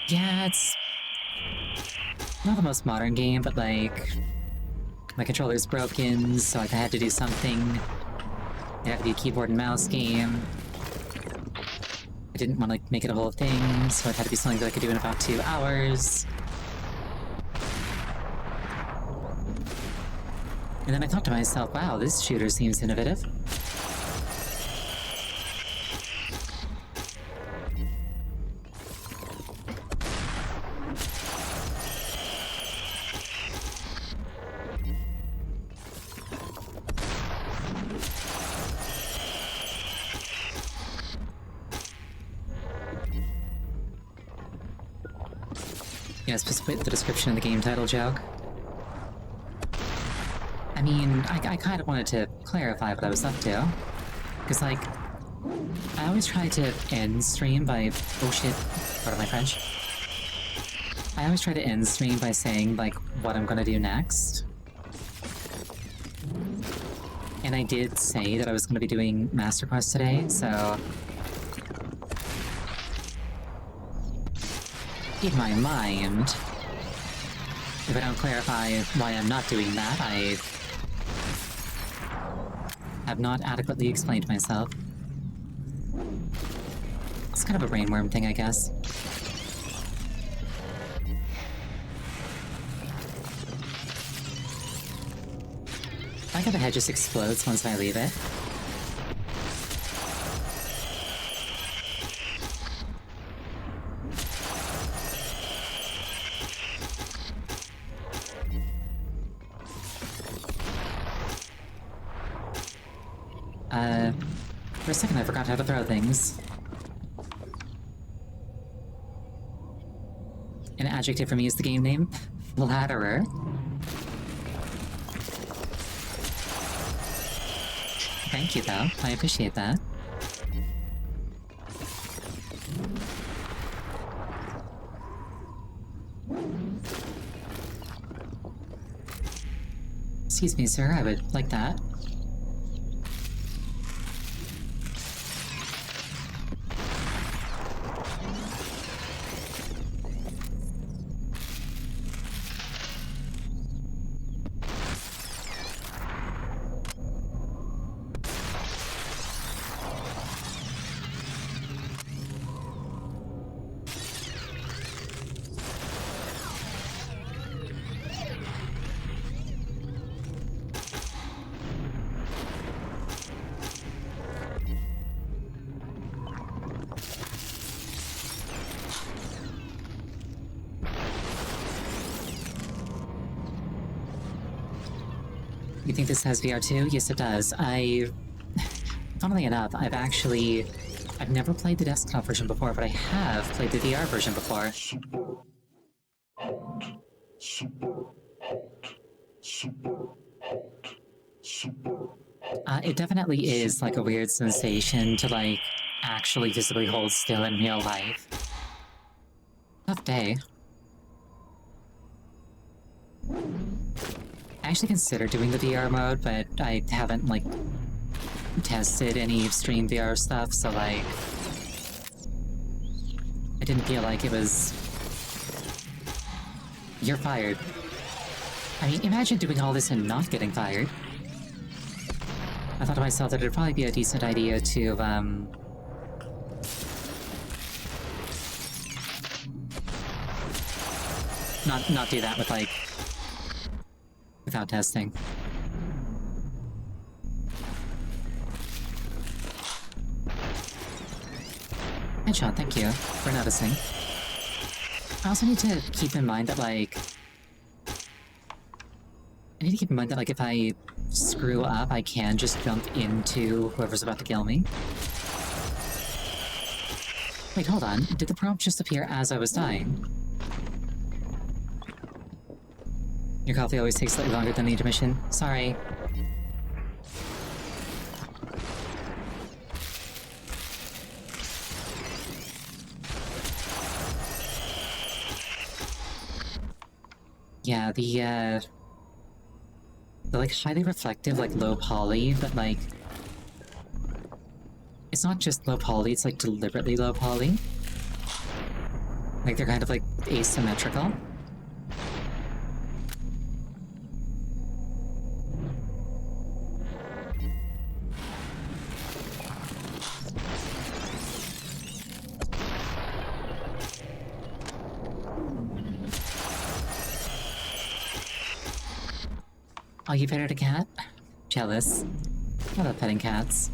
Yeah, it's not the most modern game, but like my controller's broken, so like I had to do something. It had to be a keyboard and mouse game. I didn't want to like, make it a whole thing, so it had to be something that I could do in about 2 hours. And then I thought to myself, wow, this shooter seems innovative. Yeah, specifically the description of the game title joke. I mean, I kind of wanted to clarify what I was up to. Because, like, I always try to end stream by... Oh shit, pardon my French. I always try to end stream by saying, like, what I'm gonna do next. And I did say that I was gonna be doing Master Quest today, so... in my mind, if I don't clarify why I'm not doing that, I have not adequately explained myself. It's kind of a brainworm thing, I guess. I like how the head just explodes once I leave it. For a second I forgot how to throw things. An adjective for me is the game name. Flatterer. Thank you, though. I appreciate that. Excuse me, sir. I would like that. You think this has VR too? Yes, it does. Funnily enough, I've never played the desktop version before, but I have played the VR version before. Super hot. Super hot. Super hot. Super hot. It definitely is like a weird sensation to like actually visibly hold still in real life. Tough day. I actually considered doing the VR mode, but I haven't, like, tested any stream VR stuff, so, like... I didn't feel like it was... You're fired. I mean, imagine doing all this and not getting fired. I thought to myself that it'd probably be a decent idea to, not do that with, like, without testing. Headshot, thank you for noticing. I also need to keep in mind that, like... I need to keep in mind that, like, if I screw up, I can just jump into whoever's about to kill me. Wait, hold on. Did the prompt just appear as I was dying? Your coffee always takes slightly longer than the intermission. Sorry. Yeah, the like highly reflective, like low poly, but like it's not just low poly, it's like deliberately low poly. Like they're kind of like asymmetrical. Oh, you petted a cat? Jealous. I love petting cats.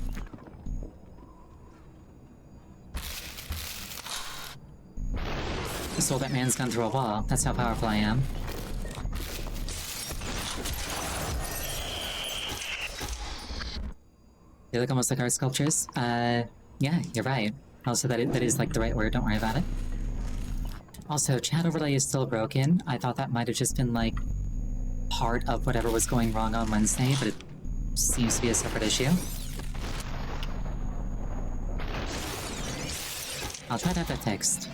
I stole that man's gun through a wall. That's how powerful I am. They look almost like art sculptures. Yeah, you're right. Also, that is like the right word, don't worry about it. Also, chat overlay is still broken. I thought that might have just been like part of whatever was going wrong on Wednesday, but it seems to be a separate issue. I'll try to have that fixed.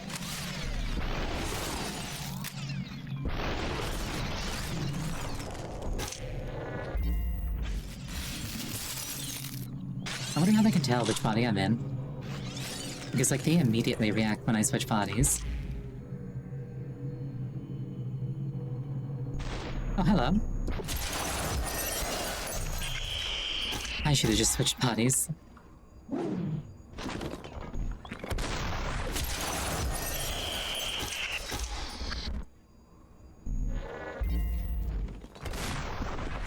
I wonder how they can tell which body I'm in. Because, like, they immediately react when I switch bodies. Oh, hello. I should have just switched bodies. But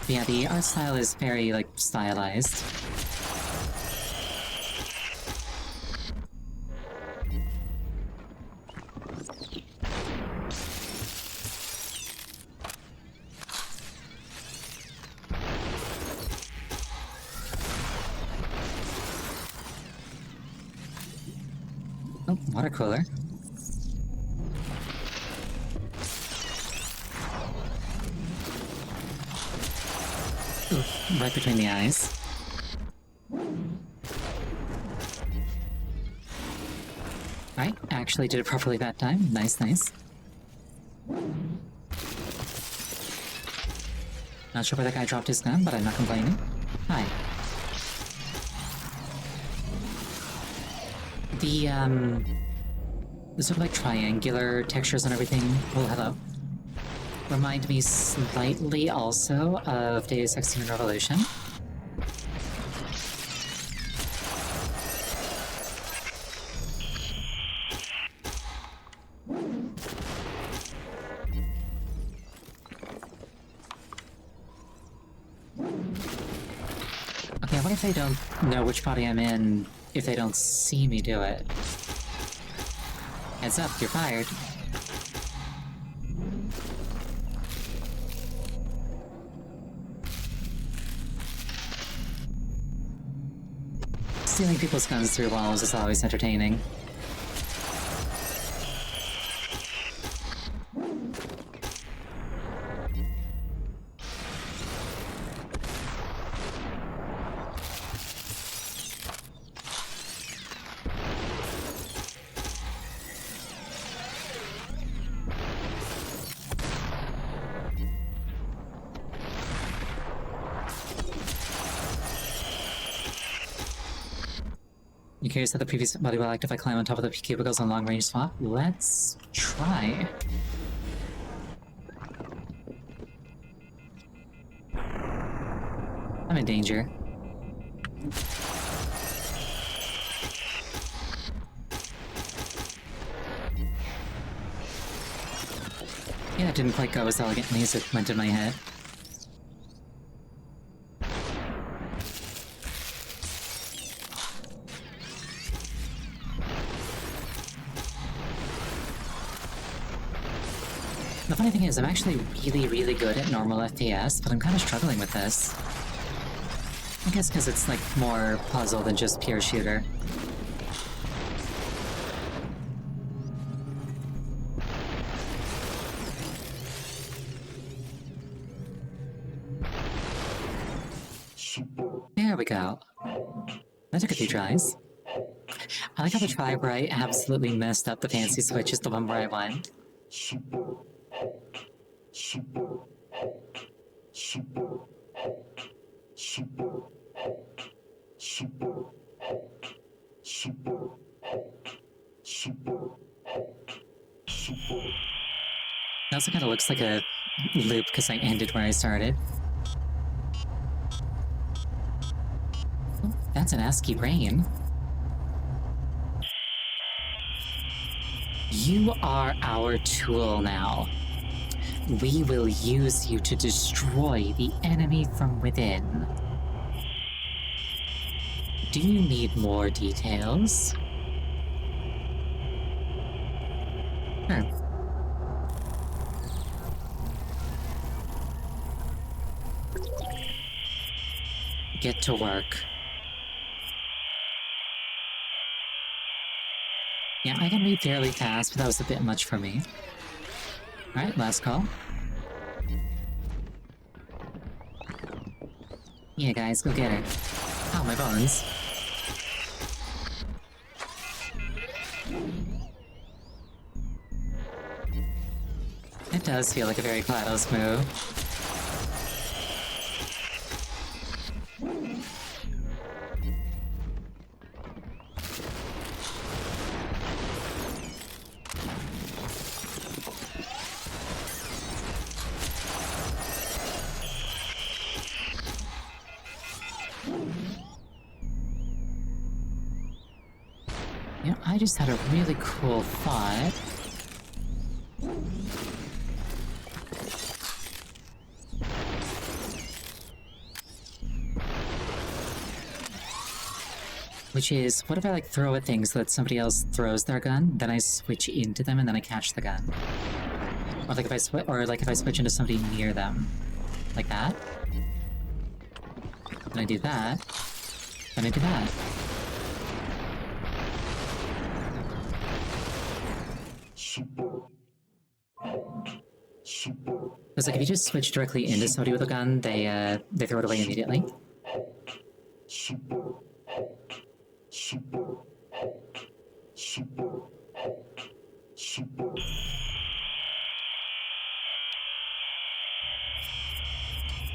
yeah, the art style is very, like, stylized. Oh, water cooler. Ooh, right between the eyes. Right, actually did it properly that time. Nice, nice. Not sure where that guy dropped his gun, but I'm not complaining. Hi. The sort of like triangular textures and everything, oh hello, remind me slightly also of Deus Ex Human Revolution. Okay, what if they don't know which body I'm in if they don't see me do it? Heads up, you're fired. Stealing people's guns through walls is always entertaining. You curious how the previous body will act if I climb on top of the cubicles on long-range swap? Let's try. I'm in danger. Yeah, it didn't quite go as elegantly as it went in my head. The funny thing is, I'm actually really, really good at normal FPS, but I'm kind of struggling with this. I guess because it's, like, more puzzle than just pure shooter. There we go. That took a few tries. I like how the try where I absolutely messed up the fancy switch is the one where I won. Super hot. Super hot. Super hot. Super hot. Super hot. Super hot. Super hot. Super. It also kind of looks like a loop because I ended where I started. Oh, that's an ASCII brain. You are our tool now. We will use you to destroy the enemy from within. Do you need more details? Sure. Get to work. Yeah, I can read fairly fast, but that was a bit much for me. Alright, last call. Yeah, guys, go get it. Ow, my bones. It does feel like a very GLaDOS move. You know, I just had a really cool thought. Which is, what if I like throw at things so that somebody else throws their gun, then I switch into them and then I catch the gun? Or like if I switch into somebody near them. Like that. Then I do that. Then I do that. Super hot. Super. Because like if you just switch directly into somebody with a gun, they throw it away immediately. Super hot. Super hot. Super hot. Super.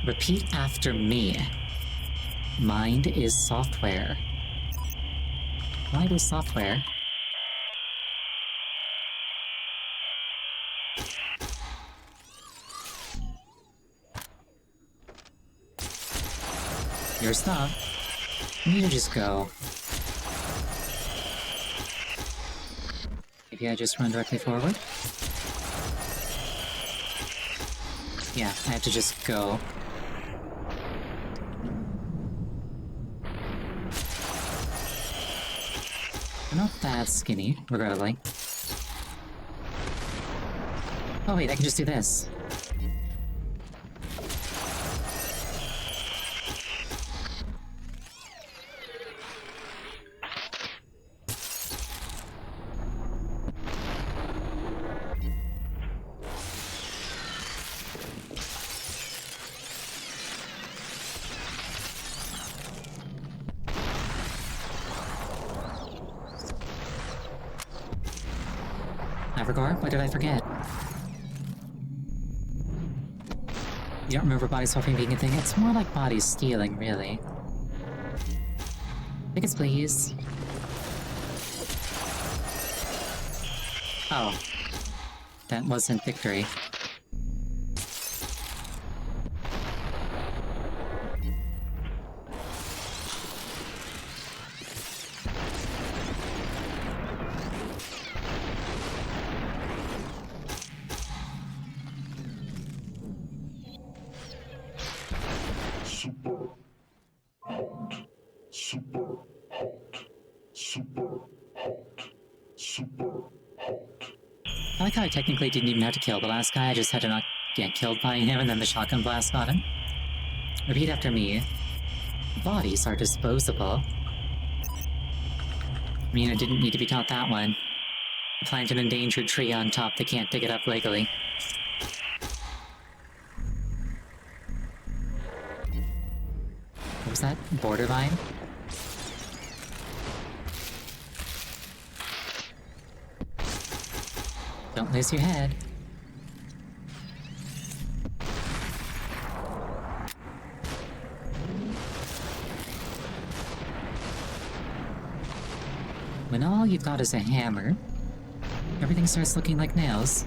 Repeat after me. Mind is software. Mind is software. You're stuck. You need to just go. Maybe I just run directly forward? Yeah, I have to just go. I'm not that skinny, regrettably. Oh wait, I can just do this. Navragor, what did I forget? You don't remember body swapping being a thing? It's more like body stealing, really. Tickets, please. Oh. That wasn't victory. hot. Super hot. Super hot. I like how I technically didn't even have to kill the last guy, I just had to not get killed by him and then the shotgun blast got him. Repeat after me. Bodies are disposable. I mean, I didn't need to be taught that one. Plant an endangered tree on top, they can't dig it up legally. What was that? Borderline? Don't lose your head. When all you've got is a hammer, everything starts looking like nails.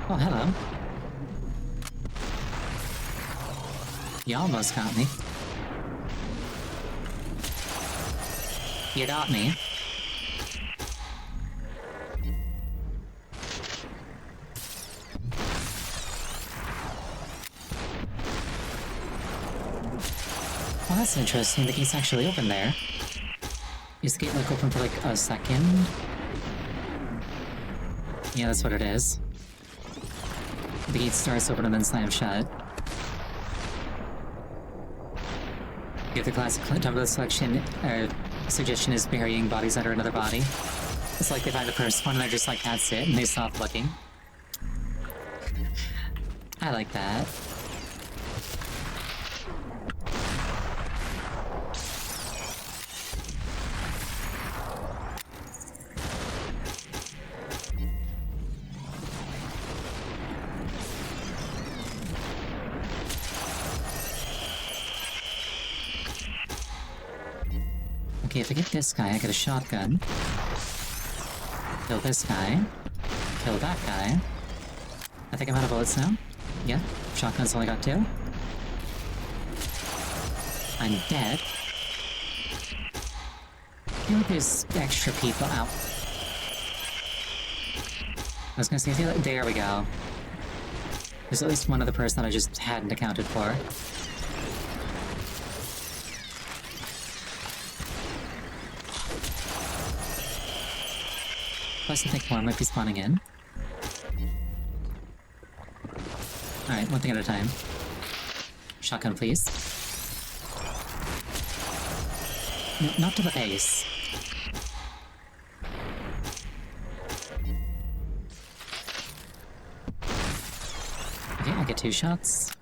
Oh, hello. You almost got me. You got me. Well, that's interesting. The gate's actually open there. Is the gate, like, open for, like, a second? Yeah, that's what it is. The gate starts open and then slams shut. Give the classic template selection, suggestion is burying bodies under another body. It's like they find the first one and they're just like, that's it, and they stop looking. I like that. Okay, if I get this guy, I get a shotgun. Kill this guy. Kill that guy. I think I'm out of bullets now. Yeah, shotgun's only got 2. I'm dead. I feel like there's extra people out. I was gonna say, there we go. There's at least one other person that I just hadn't accounted for. Plus, I think more might be spawning in. Alright, one thing at a time. Shotgun, please. No, not to the face. Okay, I get 2 shots.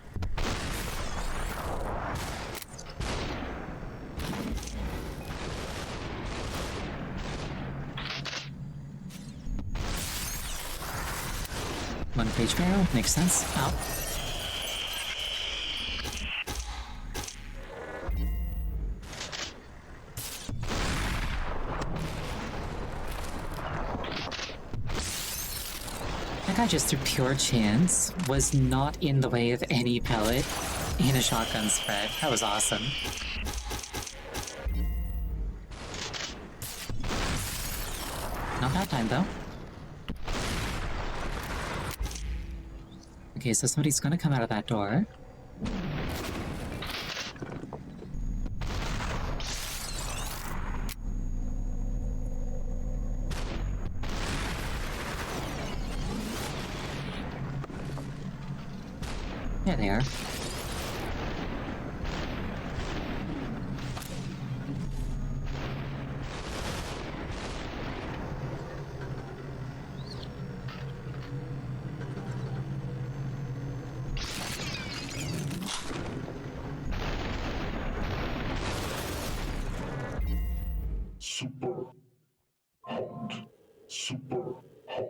One page barrel, makes sense. Ow. That guy just through pure chance was not in the way of any pellet in a shotgun spread. That was awesome. Not that time though. Okay, so somebody's gonna come out of that door. There they are. Super hot. Super hot.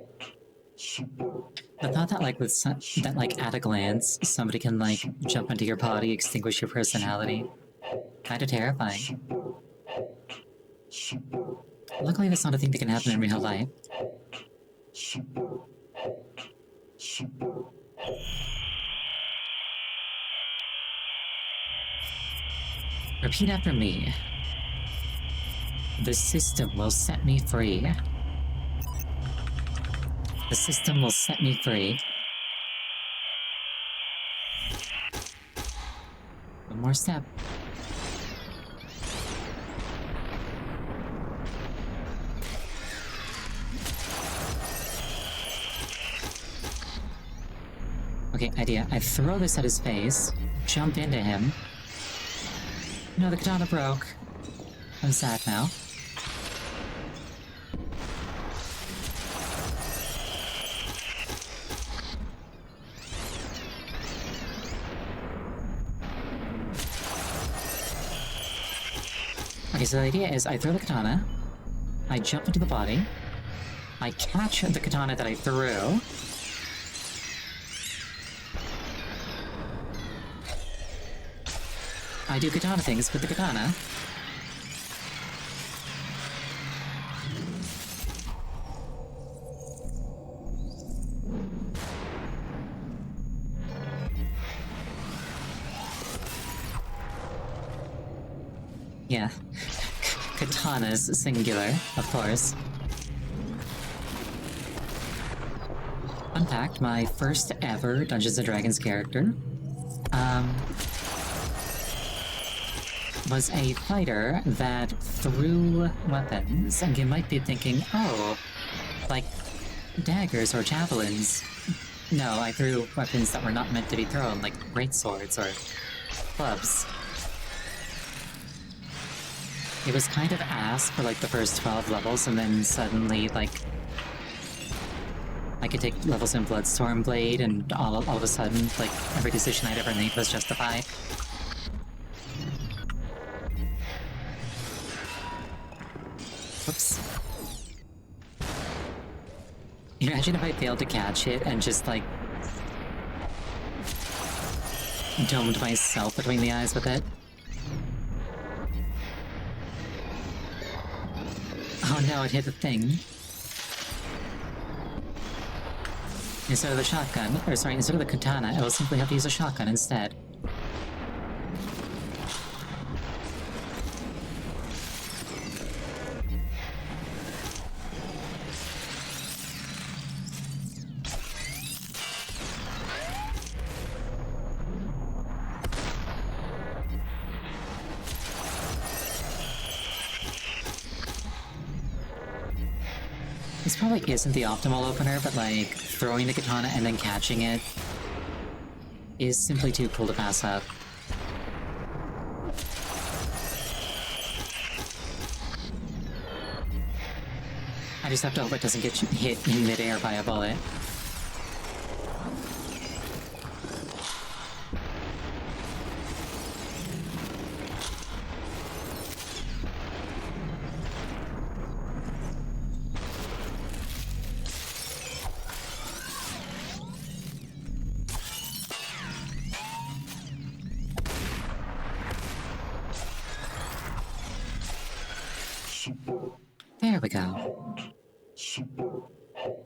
Super. The thought that, like, with that, like, at a glance, somebody can, like, jump into your body, extinguish your personality. Kinda terrifying. Super hot. Super. Luckily, that's not a thing that can happen in real life. Super hot. Super. Repeat after me. The system will set me free. The system will set me free. One more step. Okay, idea. I throw this at his face, jump into him. No, the katana broke. I'm sad now. Okay, so the idea is I throw the katana, I jump into the body, I catch the katana that I threw, I do katana things with the katana. Yeah. Katanas, singular, of course. Unpacked my first ever Dungeons & Dragons character. Was a fighter that threw weapons, and you might be thinking, oh, like daggers or javelins. No, I threw weapons that were not meant to be thrown, like greatswords or clubs. It was kind of ass for like the first 12 levels, and then suddenly, like, I could take levels in Bloodstorm Blade, and all of a sudden, like, every decision I'd ever made was justified. Whoops. Imagine if I failed to catch it and just, like, domed myself between the eyes with it. Oh no, it hit the thing. Instead of the shotgun, or sorry, instead of the katana, I will simply have to use a shotgun instead. This probably isn't the optimal opener, but like, throwing the katana and then catching it is simply too cool to pass up. I just have to hope it doesn't get hit in midair by a bullet. There we go. Super hot.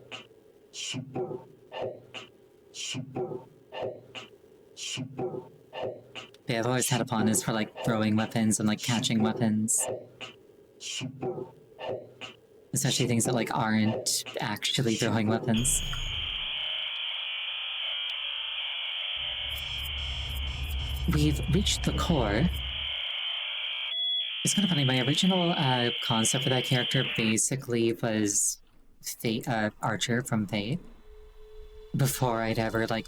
Super hot. Super hot. Super hot. Yeah, I've always had a fondness for like throwing weapons and like catching weapons. Super hot. Especially things that like aren't actually throwing weapons. We've reached the core. It's kind of funny, my original concept for that character basically was Fate, Archer from Fate. Before I'd ever, like,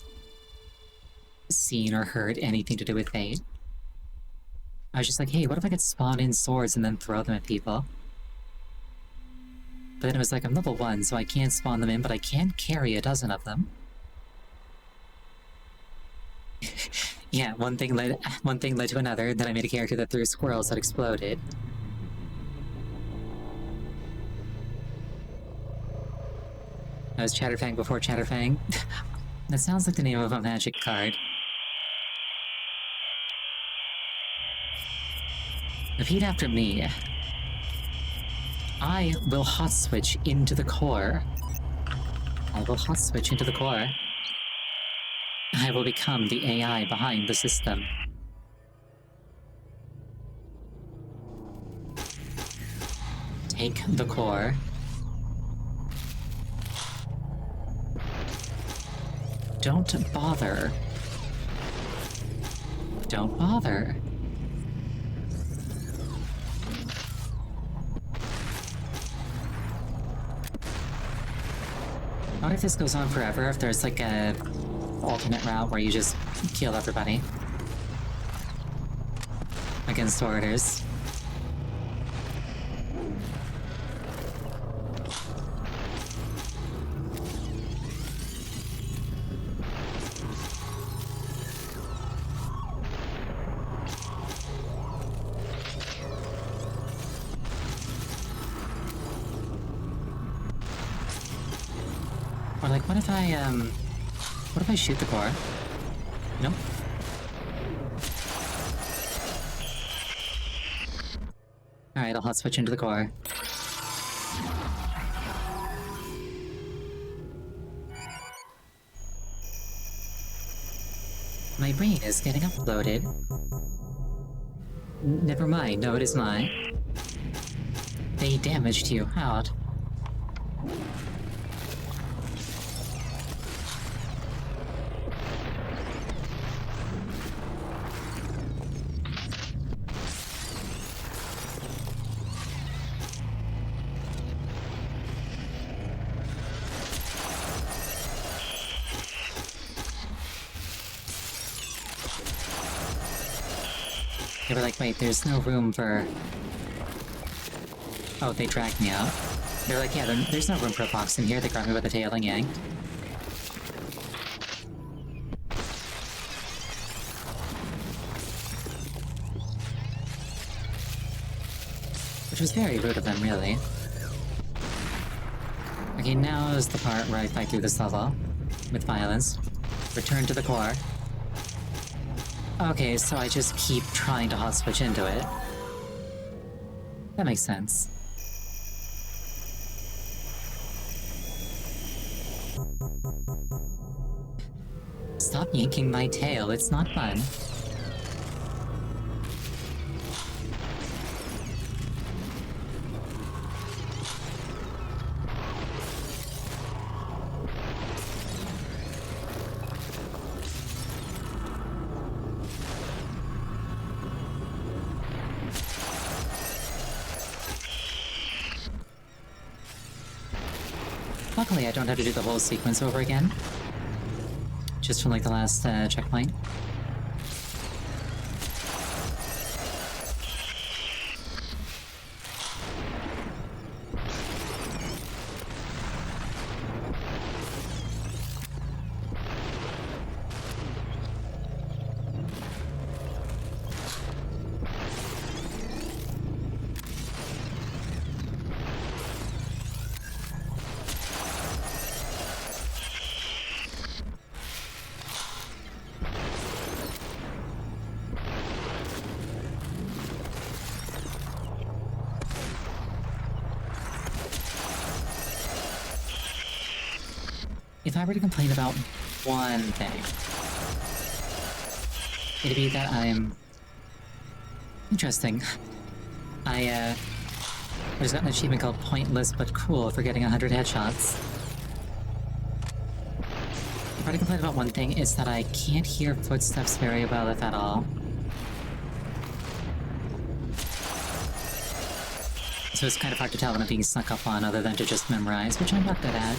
seen or heard anything to do with Fate. I was just like, hey, what if I could spawn in swords and then throw them at people? But then it was like, I'm level 1, so I can't spawn them in, but I can carry a dozen of them. Yeah, one thing led to another, then I made a character that threw squirrels that exploded. I was Chatterfang before Chatterfang. That sounds like the name of a magic card. Repeat after me. I will hot switch into the core. I will hot switch into the core. I will become the AI behind the system. Take the core. Don't bother. Don't bother. What if this goes on forever? If there's like a alternate route where you just kill everybody against orders? Or like, what if I shoot the core? Nope. Alright, I'll hot switch into the core. My brain is getting uploaded. Never mind, no it is not. They damaged you, out. They were like, wait, there's no room for... Oh, they dragged me out. They're like, yeah, there's no room for a fox in here. They grabbed me by the tail and yanked. Which was very rude of them, really. Okay, now is the part where I fight through this level. With violence. Return to the core. Okay, so I just keep trying to hot switch into it. That makes sense. Stop yanking my tail, it's not fun. Luckily, I don't have to do the whole sequence over again. Just from like the last checkpoint. If I were to complain about one thing, it'd be that I'm... Interesting. I just got an achievement called Pointless but Cool for getting 100 headshots. If I were to complain about one thing, it's that I can't hear footsteps very well, if at all. So it's kind of hard to tell when I'm being snuck up on other than to just memorize, which I'm not good at.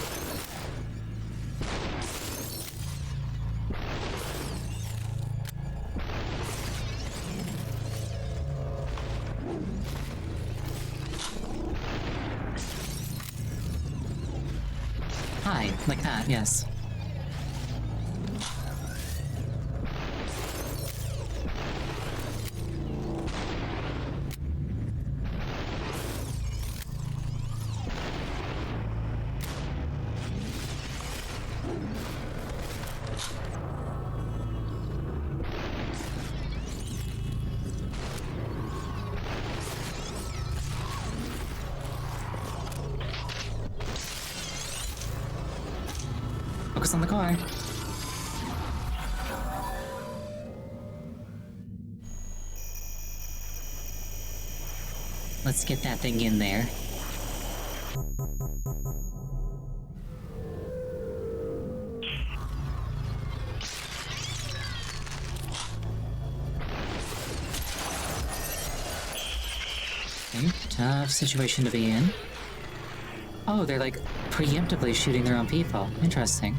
Hi, like that, yes. Focus on the car. Let's get that thing in there. Okay, tough situation to be in. Oh, they're like preemptively shooting their own people. Interesting.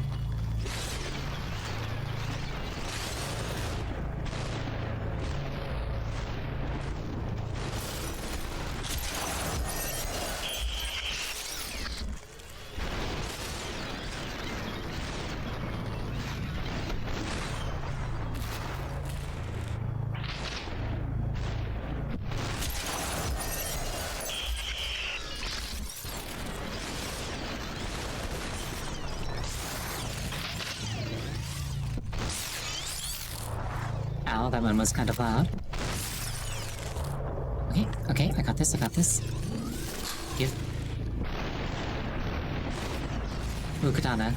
Ow, that one was kind of loud. Okay, I got this. Give. Ooh, katana.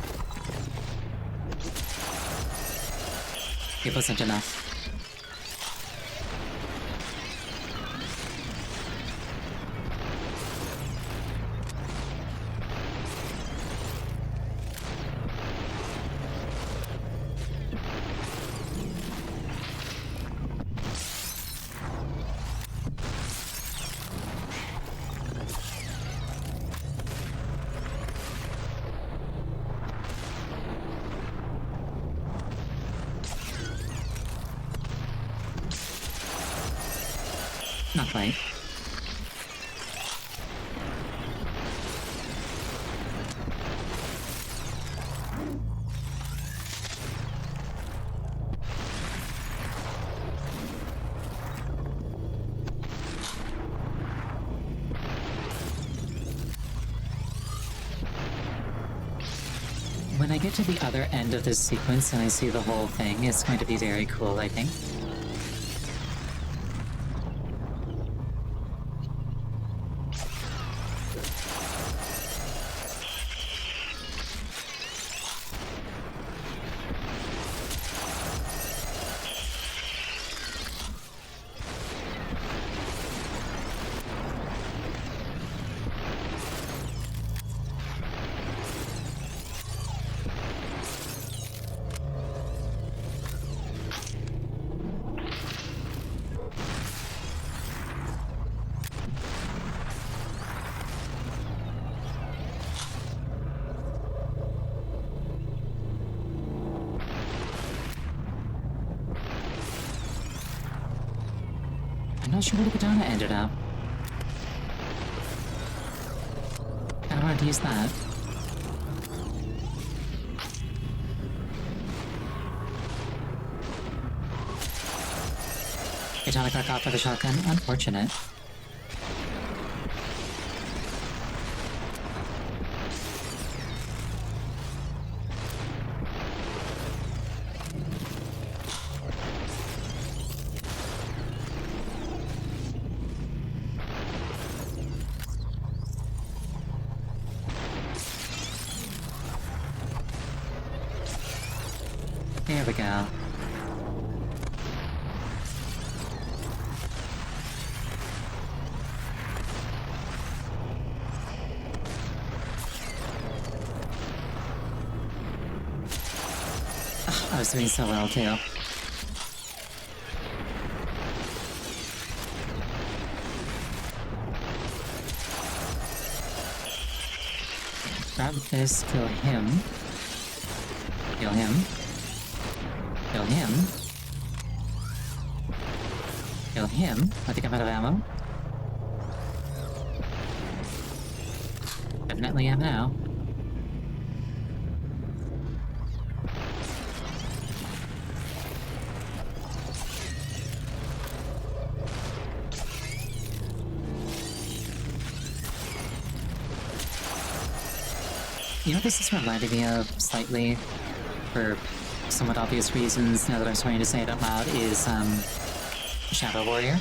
It wasn't enough. Not quite. When I get to the other end of this sequence and I see the whole thing, it's going to be very cool, I think. I'm not sure where the katana ended up. I wanted to use that. Katana got caught by the shotgun. Unfortunate. There we go. I was doing so well, too. Grab this, kill him. Kill him. Kill him. Kill him. I think I'm out of ammo. Definitely am now. You know what this is reminding me of slightly, for somewhat obvious reasons, now that I'm starting to say it out loud, is Shadow Warrior.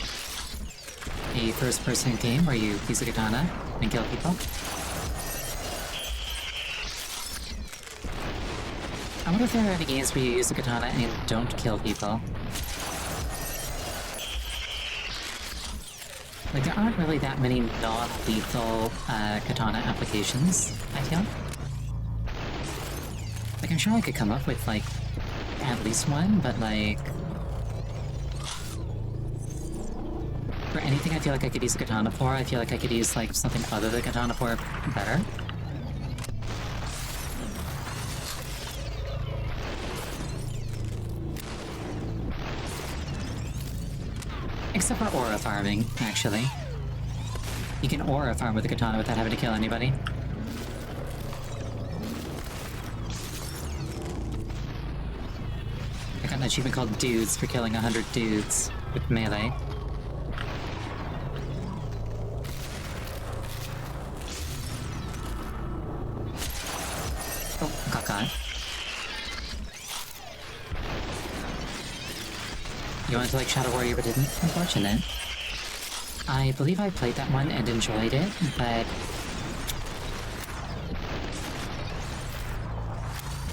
A first-person game where you use a katana and kill people. I wonder if there are any games where you use a katana and don't kill people. Like, there aren't really that many non-lethal katana applications, I feel. Like, I'm sure I could come up with, like, at least one, but, like... For anything I feel like I could use a katana for, I feel like I could use, like, something other than katana for better. Except for aura farming, actually. You can aura farm with a katana without having to kill anybody. I got an achievement called Dudes for killing 100 dudes with melee. Oh, got caught. You wanted to like Shadow Warrior but didn't? Unfortunate. I believe I played that one and enjoyed it, but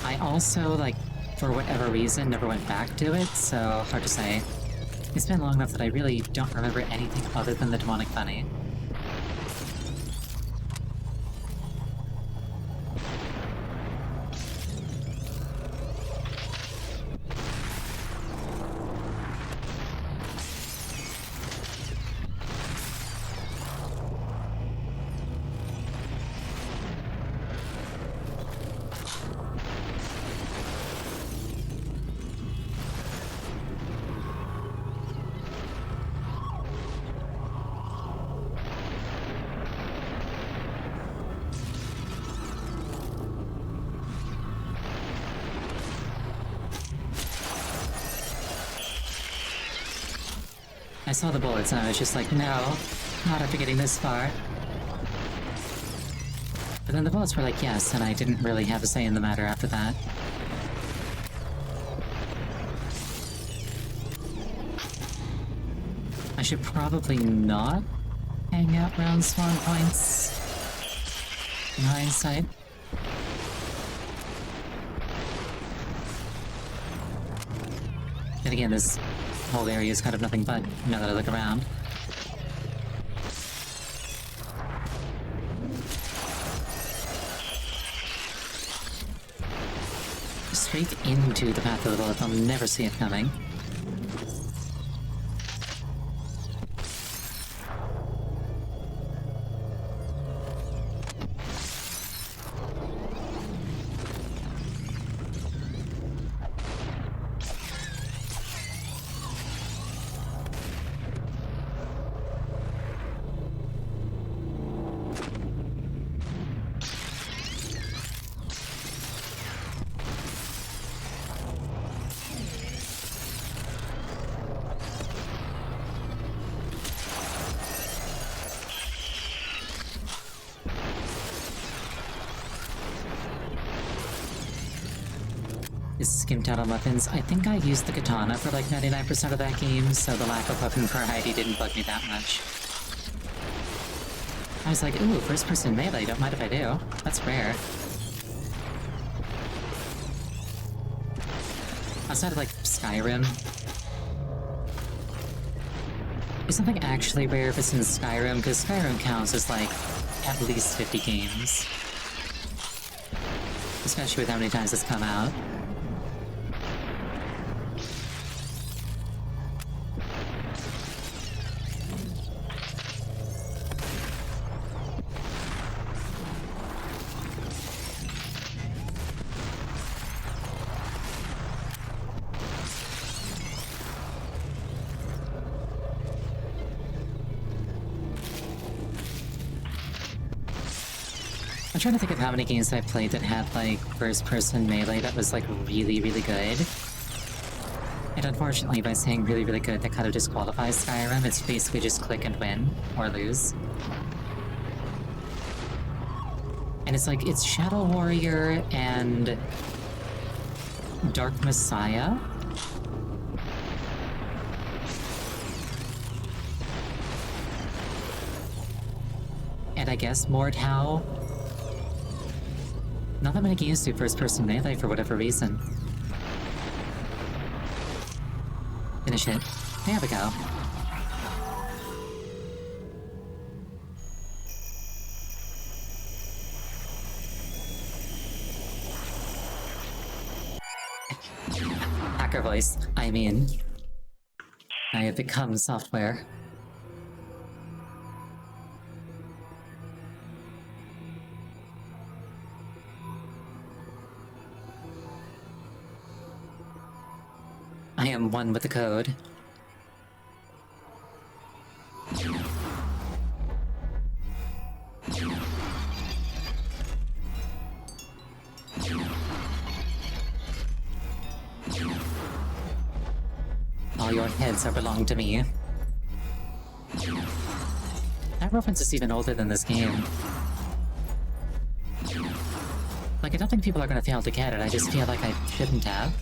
I also, like, for whatever reason, never went back to it, so hard to say. It's been long enough that I really don't remember anything other than the demonic bunny. I saw the bullets and I was just like, no, not after getting this far. But then the bullets were like, yes, and I didn't really have a say in the matter after that. I should probably not hang out around spawn points in hindsight. And again, this whole area is kind of nothing but, now that I look around. Straight into the path of the bullet, I'll never see it coming. Is skimped out on weapons. I think I used the katana for like 99% of that game, so the lack of weapon variety didn't bug me that much. I was like, ooh, first-person melee, don't mind if I do. That's rare. Outside of like Skyrim. Is something actually rare if it's in Skyrim? Because Skyrim counts as like at least 50 games. Especially with how many times it's come out. I'm trying to think of how many games I've played that had, like, first-person melee that was, like, really, really good. And unfortunately, by saying really, really good, that kind of disqualifies Skyrim. It's basically just click and win, or lose. And it's like, it's Shadow Warrior and Dark Messiah. And I guess Mordhau. Not that many games do first-person melee for whatever reason. Finish it. There we go. Hacker voice. I mean, I have become software. I am one with the code. All your heads are belong to me. That reference is even older than this game. Like, I don't think people are gonna fail to get it, I just feel like I shouldn't have.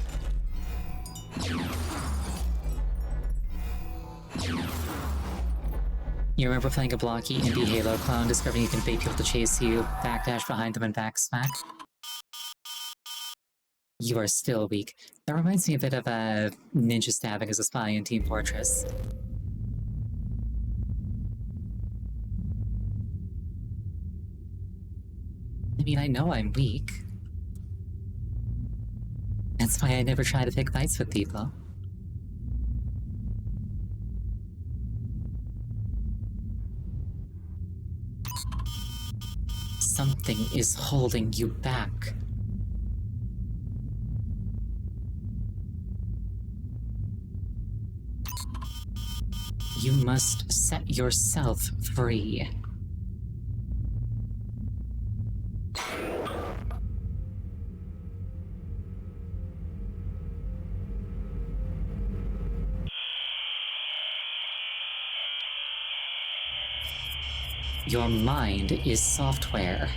You remember playing a blocky indie Halo clone, discovering you can bait people to chase you, backdash behind them, and backsmack? You are still weak. That reminds me a bit of ninja stabbing as a spy in Team Fortress. I mean, I know I'm weak. That's why I never try to pick fights with people. Something is holding you back. You must set yourself free. Your mind is software.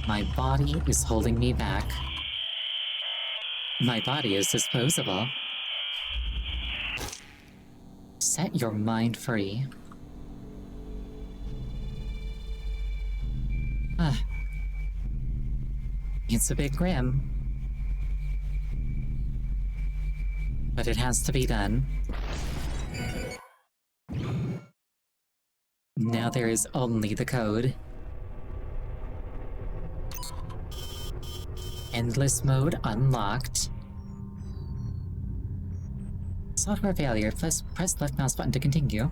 My body is holding me back. My body is disposable. Set your mind free. Ah. It's a bit grim. But it has to be done. Now there is only the code. Endless mode unlocked. Software failure. Press left mouse button to continue.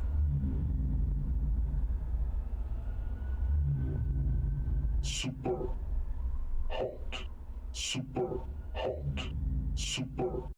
Super hot. Super hot. Super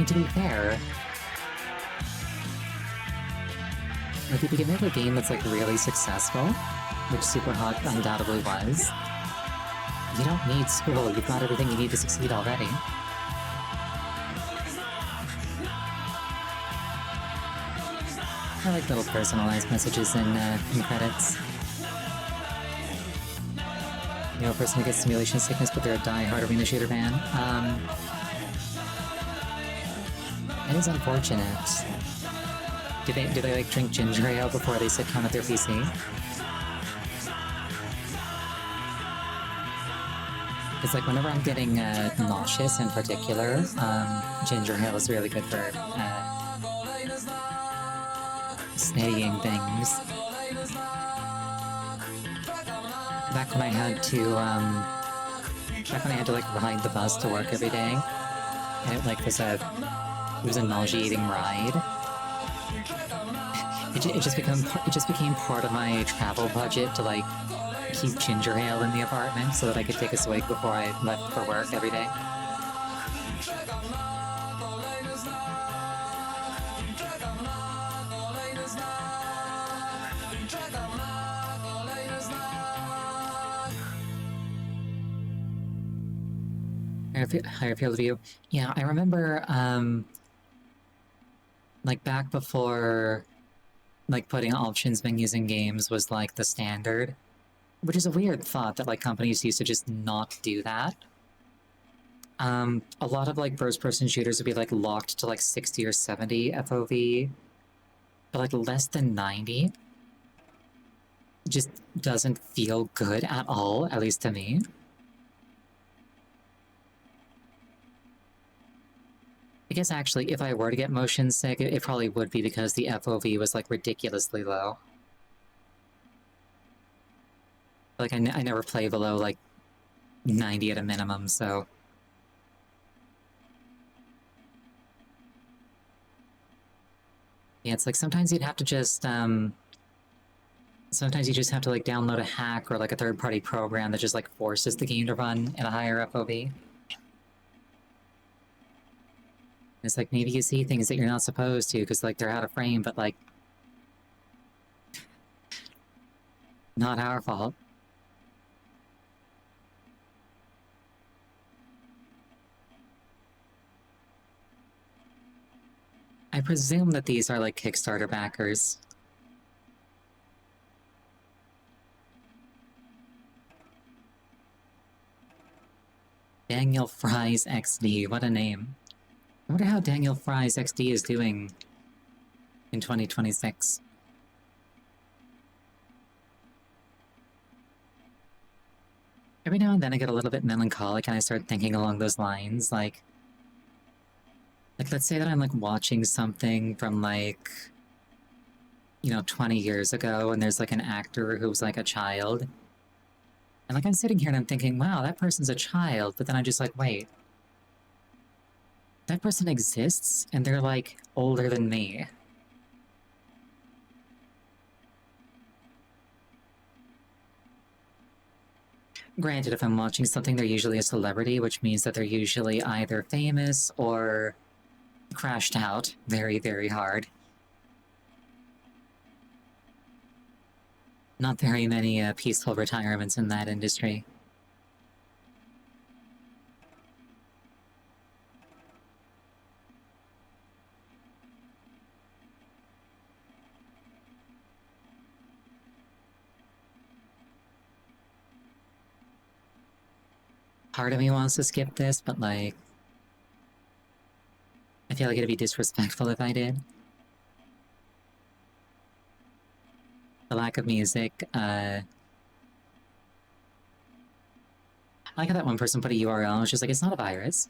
mean, to be fair, like, if you can make a game that's, like, really successful, which Superhot undoubtedly was, you don't need school, you've got everything you need to succeed already. I like little personalized messages in credits. You know, a person who gets simulation sickness, but they're a die-hard arena shooter fan. It is unfortunate. Do they like drink ginger ale before they sit down at their PC? It's like whenever I'm getting nauseous in particular, ginger ale is really good for steadying things. Back when I had to like ride the bus to work every day, and it was a nauseating ride. It just became part of my travel budget to like keep ginger ale in the apartment so that I could take a swig before I left for work every day. Higher field of view. Yeah, I remember, like back before, like putting options menus in games was like the standard, which is a weird thought that like companies used to just not do that. A lot of like first-person shooters would be like locked to like 60 or 70 FOV, but like less than 90 just doesn't feel good at all, at least to me. I guess actually, if I were to get motion sick, it probably would be because the FOV was like ridiculously low. Like, I never play below like 90 at a minimum, so. Yeah, it's like sometimes you'd have to just, sometimes you just have to like download a hack or like a third-party program that just like forces the game to run at a higher FOV. It's like maybe you see things that you're not supposed to because like they're out of frame, but like not our fault. I presume that these are like Kickstarter backers. Daniel Fries XD, what a name. I wonder how Daniel Fries XD is doing in 2026. Every now and then I get a little bit melancholic and I start thinking along those lines, like let's say that I'm like watching something from like, you know, 20 years ago and there's like an actor who's like a child. And like I'm sitting here and I'm thinking, wow, that person's a child, but then I'm just like, wait. That person exists and they're like older than me. Granted, if I'm watching something, they're usually a celebrity, which means that they're usually either famous or crashed out very, very hard. Not very many peaceful retirements in that industry. Part of me wants to skip this, but like, I feel like it'd be disrespectful if I did. The lack of music, I like how that one person put a URL and was just like, it's not a virus.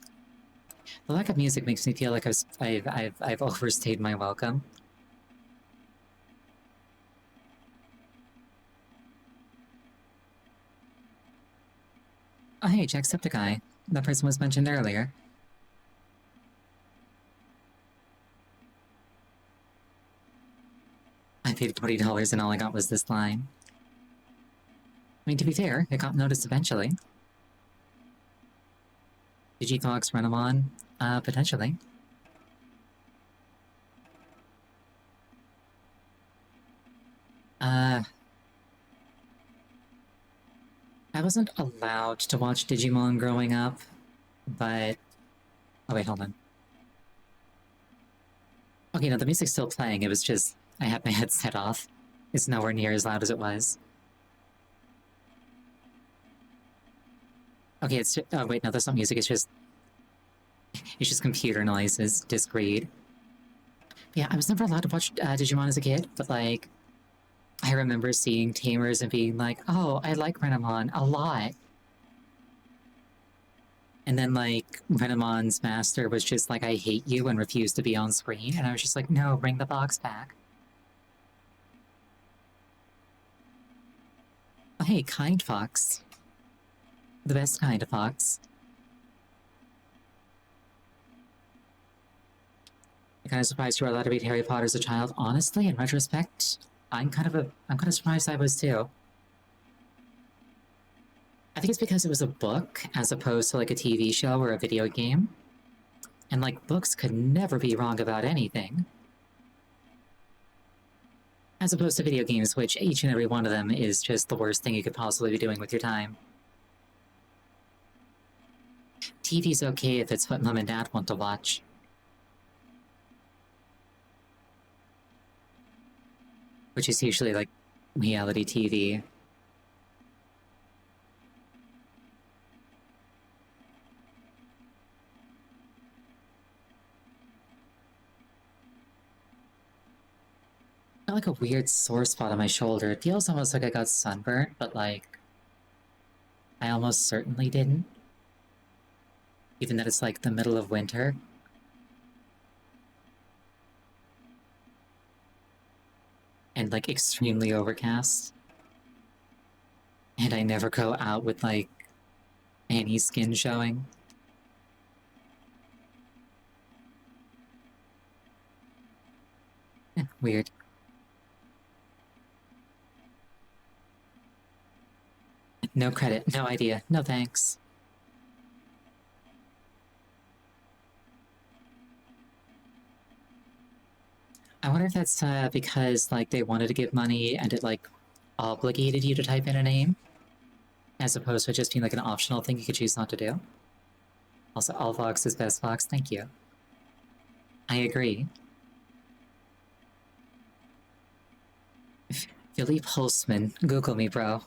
The lack of music makes me feel like I've overstayed my welcome. Oh hey, Jacksepticeye. That person was mentioned earlier. I paid $40 and all I got was this line. I mean, to be fair, it got noticed eventually. Did G-Fox run them on? Potentially. I wasn't allowed to watch Digimon growing up, but... Oh wait, hold on. Okay, no, the music's still playing, it was just... I had my headset off. It's nowhere near as loud as it was. Okay, it's just... Oh wait, no, that's not music, it's just... It's just computer noises, disc read. Yeah, I was never allowed to watch Digimon as a kid, but like... I remember seeing Tamers and being like, oh, I like Renamon a lot. And then, like, Renamon's master was just like, I hate you, and refused to be on screen. And I was just like, no, bring the box back. Oh, hey, kind fox. The best kind of fox. I'm kind of surprised you were allowed to read Harry Potter as a child. Honestly, in retrospect, I'm kind of surprised I was too. I think it's because it was a book as opposed to like a TV show or a video game. And like books could never be wrong about anything. As opposed to video games, which each and every one of them is just the worst thing you could possibly be doing with your time. TV's okay if it's what mom and dad want to watch. Which is usually like reality TV. Got like a weird sore spot on my shoulder. It feels almost like I got sunburned, but like... I almost certainly didn't. Even that it's like the middle of winter. And like extremely overcast. And I never go out with like any skin showing. Weird. No credit, no idea, no thanks. I wonder if that's because like they wanted to give money and it like obligated you to type in a name, as opposed to just being like an optional thing you could choose not to do. Also, all fox is best fox, thank you. I agree. Philippe Holzman, Google me, bro.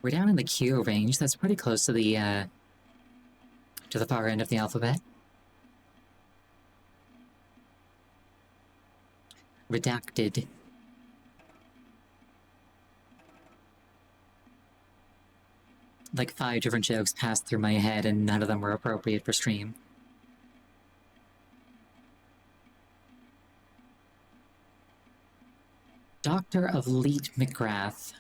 We're down in the Q range. That's pretty close to the far end of the alphabet. Redacted. Like 5 different jokes passed through my head and none of them were appropriate for stream. Doctor of Leet McGrath.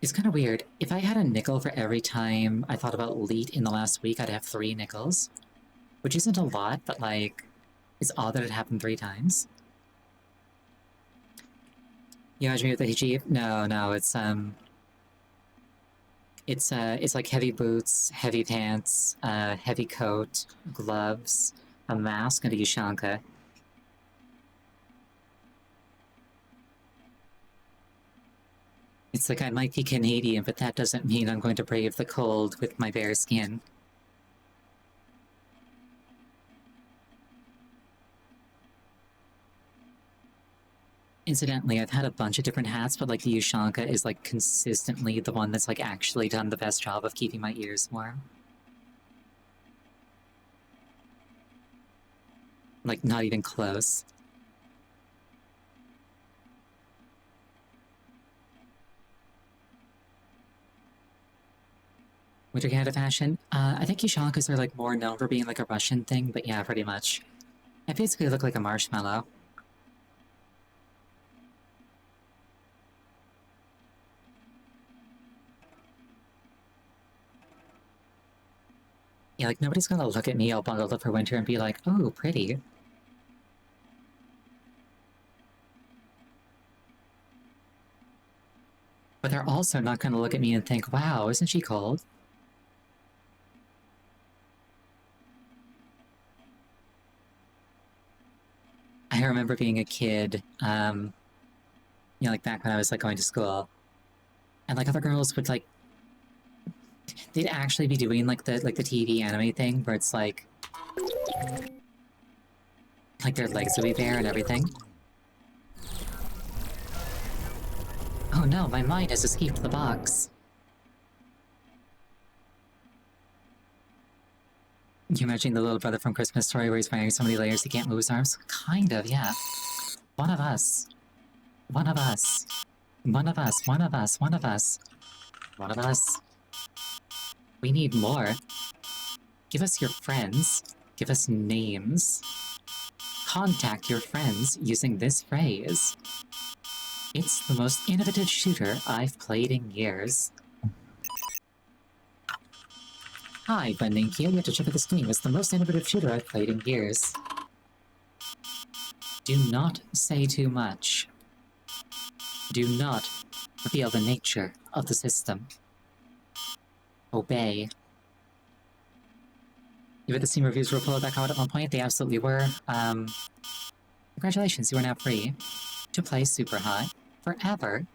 It's kind of weird. If I had a nickel for every time I thought about Leet in the last week, I'd have 3 nickels. Which isn't a lot, but like, it's odd that it happened 3 times. You imagine me with a Jeep? No, it's like heavy boots, heavy pants, heavy coat, gloves, a mask, and a Ushanka. It's like I might be Canadian, but that doesn't mean I'm going to brave the cold with my bare skin. Incidentally, I've had a bunch of different hats, but like the Ushanka is like consistently the one that's like actually done the best job of keeping my ears warm. Like, not even close. Winter Canada fashion? I think Ushankas are like more known for being like a Russian thing, but yeah, pretty much. I basically look like a marshmallow. Yeah, like nobody's gonna look at me all bundled up for winter and be like, oh, pretty. But they're also not gonna look at me and think, wow, isn't she cold? I remember being a kid, like back when I was like going to school, and like other girls would like they'd actually be doing like the TV anime thing where it's like their legs would be bare and everything. Oh no, my mind has escaped the box. You imagine the little brother from Christmas Story where he's wearing so many layers he can't move his arms? Kind of, yeah. One of us. One of us. One of us. One of us. One of us. One of us. We need more. Give us your friends. Give us names. Contact your friends using this phrase. It's the most innovative shooter I've played in years. Hi, Bending here. You have to check out this game. It's the most innovative shooter I've played in years. Do not say too much. Do not reveal the nature of the system. Obey. You bet the Steam reviews were pulled back out at one point? They absolutely were. Congratulations, you are now free to play Superhot forever.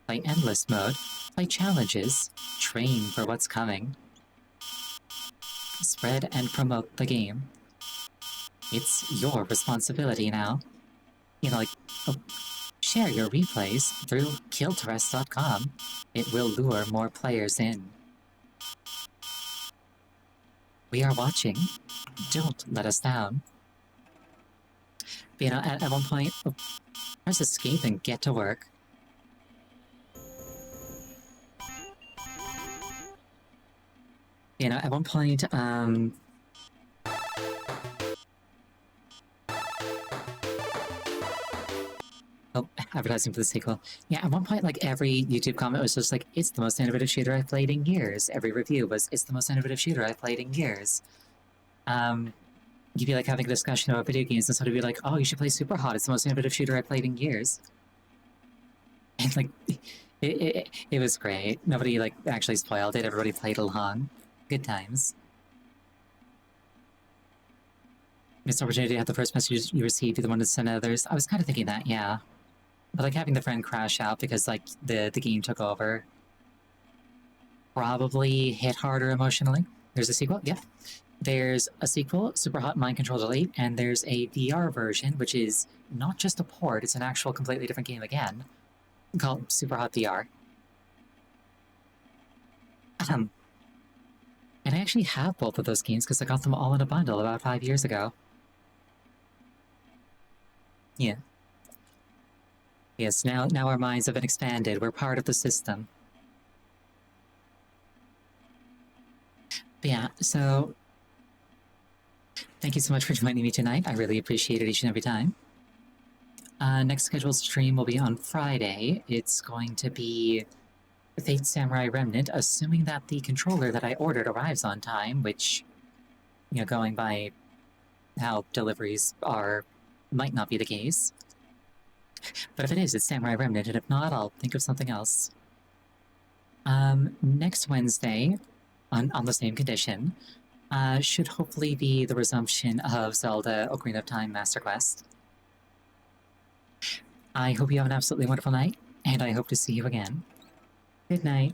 Play endless mode, play challenges, train for what's coming. Spread and promote the game. It's your responsibility now. Share your replays through killterrest.com. It will lure more players in. We are watching. Don't let us down. But, at one point, let's escape and get to work. At one point, oh, advertising for the sequel. Yeah, at one point, like, every YouTube comment was just like, it's the most innovative shooter I've played in years. Every review was, it's the most innovative shooter I've played in years. You'd be, like, having a discussion about video games, and somebody would be like, oh, you should play Superhot, it's the most innovative shooter I've played in years. And, like, it was great. Nobody, like, actually spoiled it. Everybody played along. Good times. Missed opportunity to have the first message you received be the one to send others. I was kind of thinking that, yeah. But, like, having the friend crash out because, like, the game took over probably hit harder emotionally. There's a sequel? Yeah. There's a sequel, Superhot Mind Control Delete, and there's a VR version, which is not just a port, it's an actual completely different game again, called Superhot VR. And I actually have both of those games because I got them all in a bundle about 5 years ago. Yeah. Yes, now our minds have been expanded. We're part of the system. But yeah, so thank you so much for joining me tonight. I really appreciate it each and every time. Next scheduled stream will be on Friday. It's going to be Fate Samurai Remnant, assuming that the controller that I ordered arrives on time, which, going by how deliveries are, might not be the case. But if it is, it's Samurai Remnant, and if not, I'll think of something else. Next Wednesday, on the same condition, should hopefully be the resumption of Zelda Ocarina of Time Master Quest. I hope you have an absolutely wonderful night, and I hope to see you again. Good night.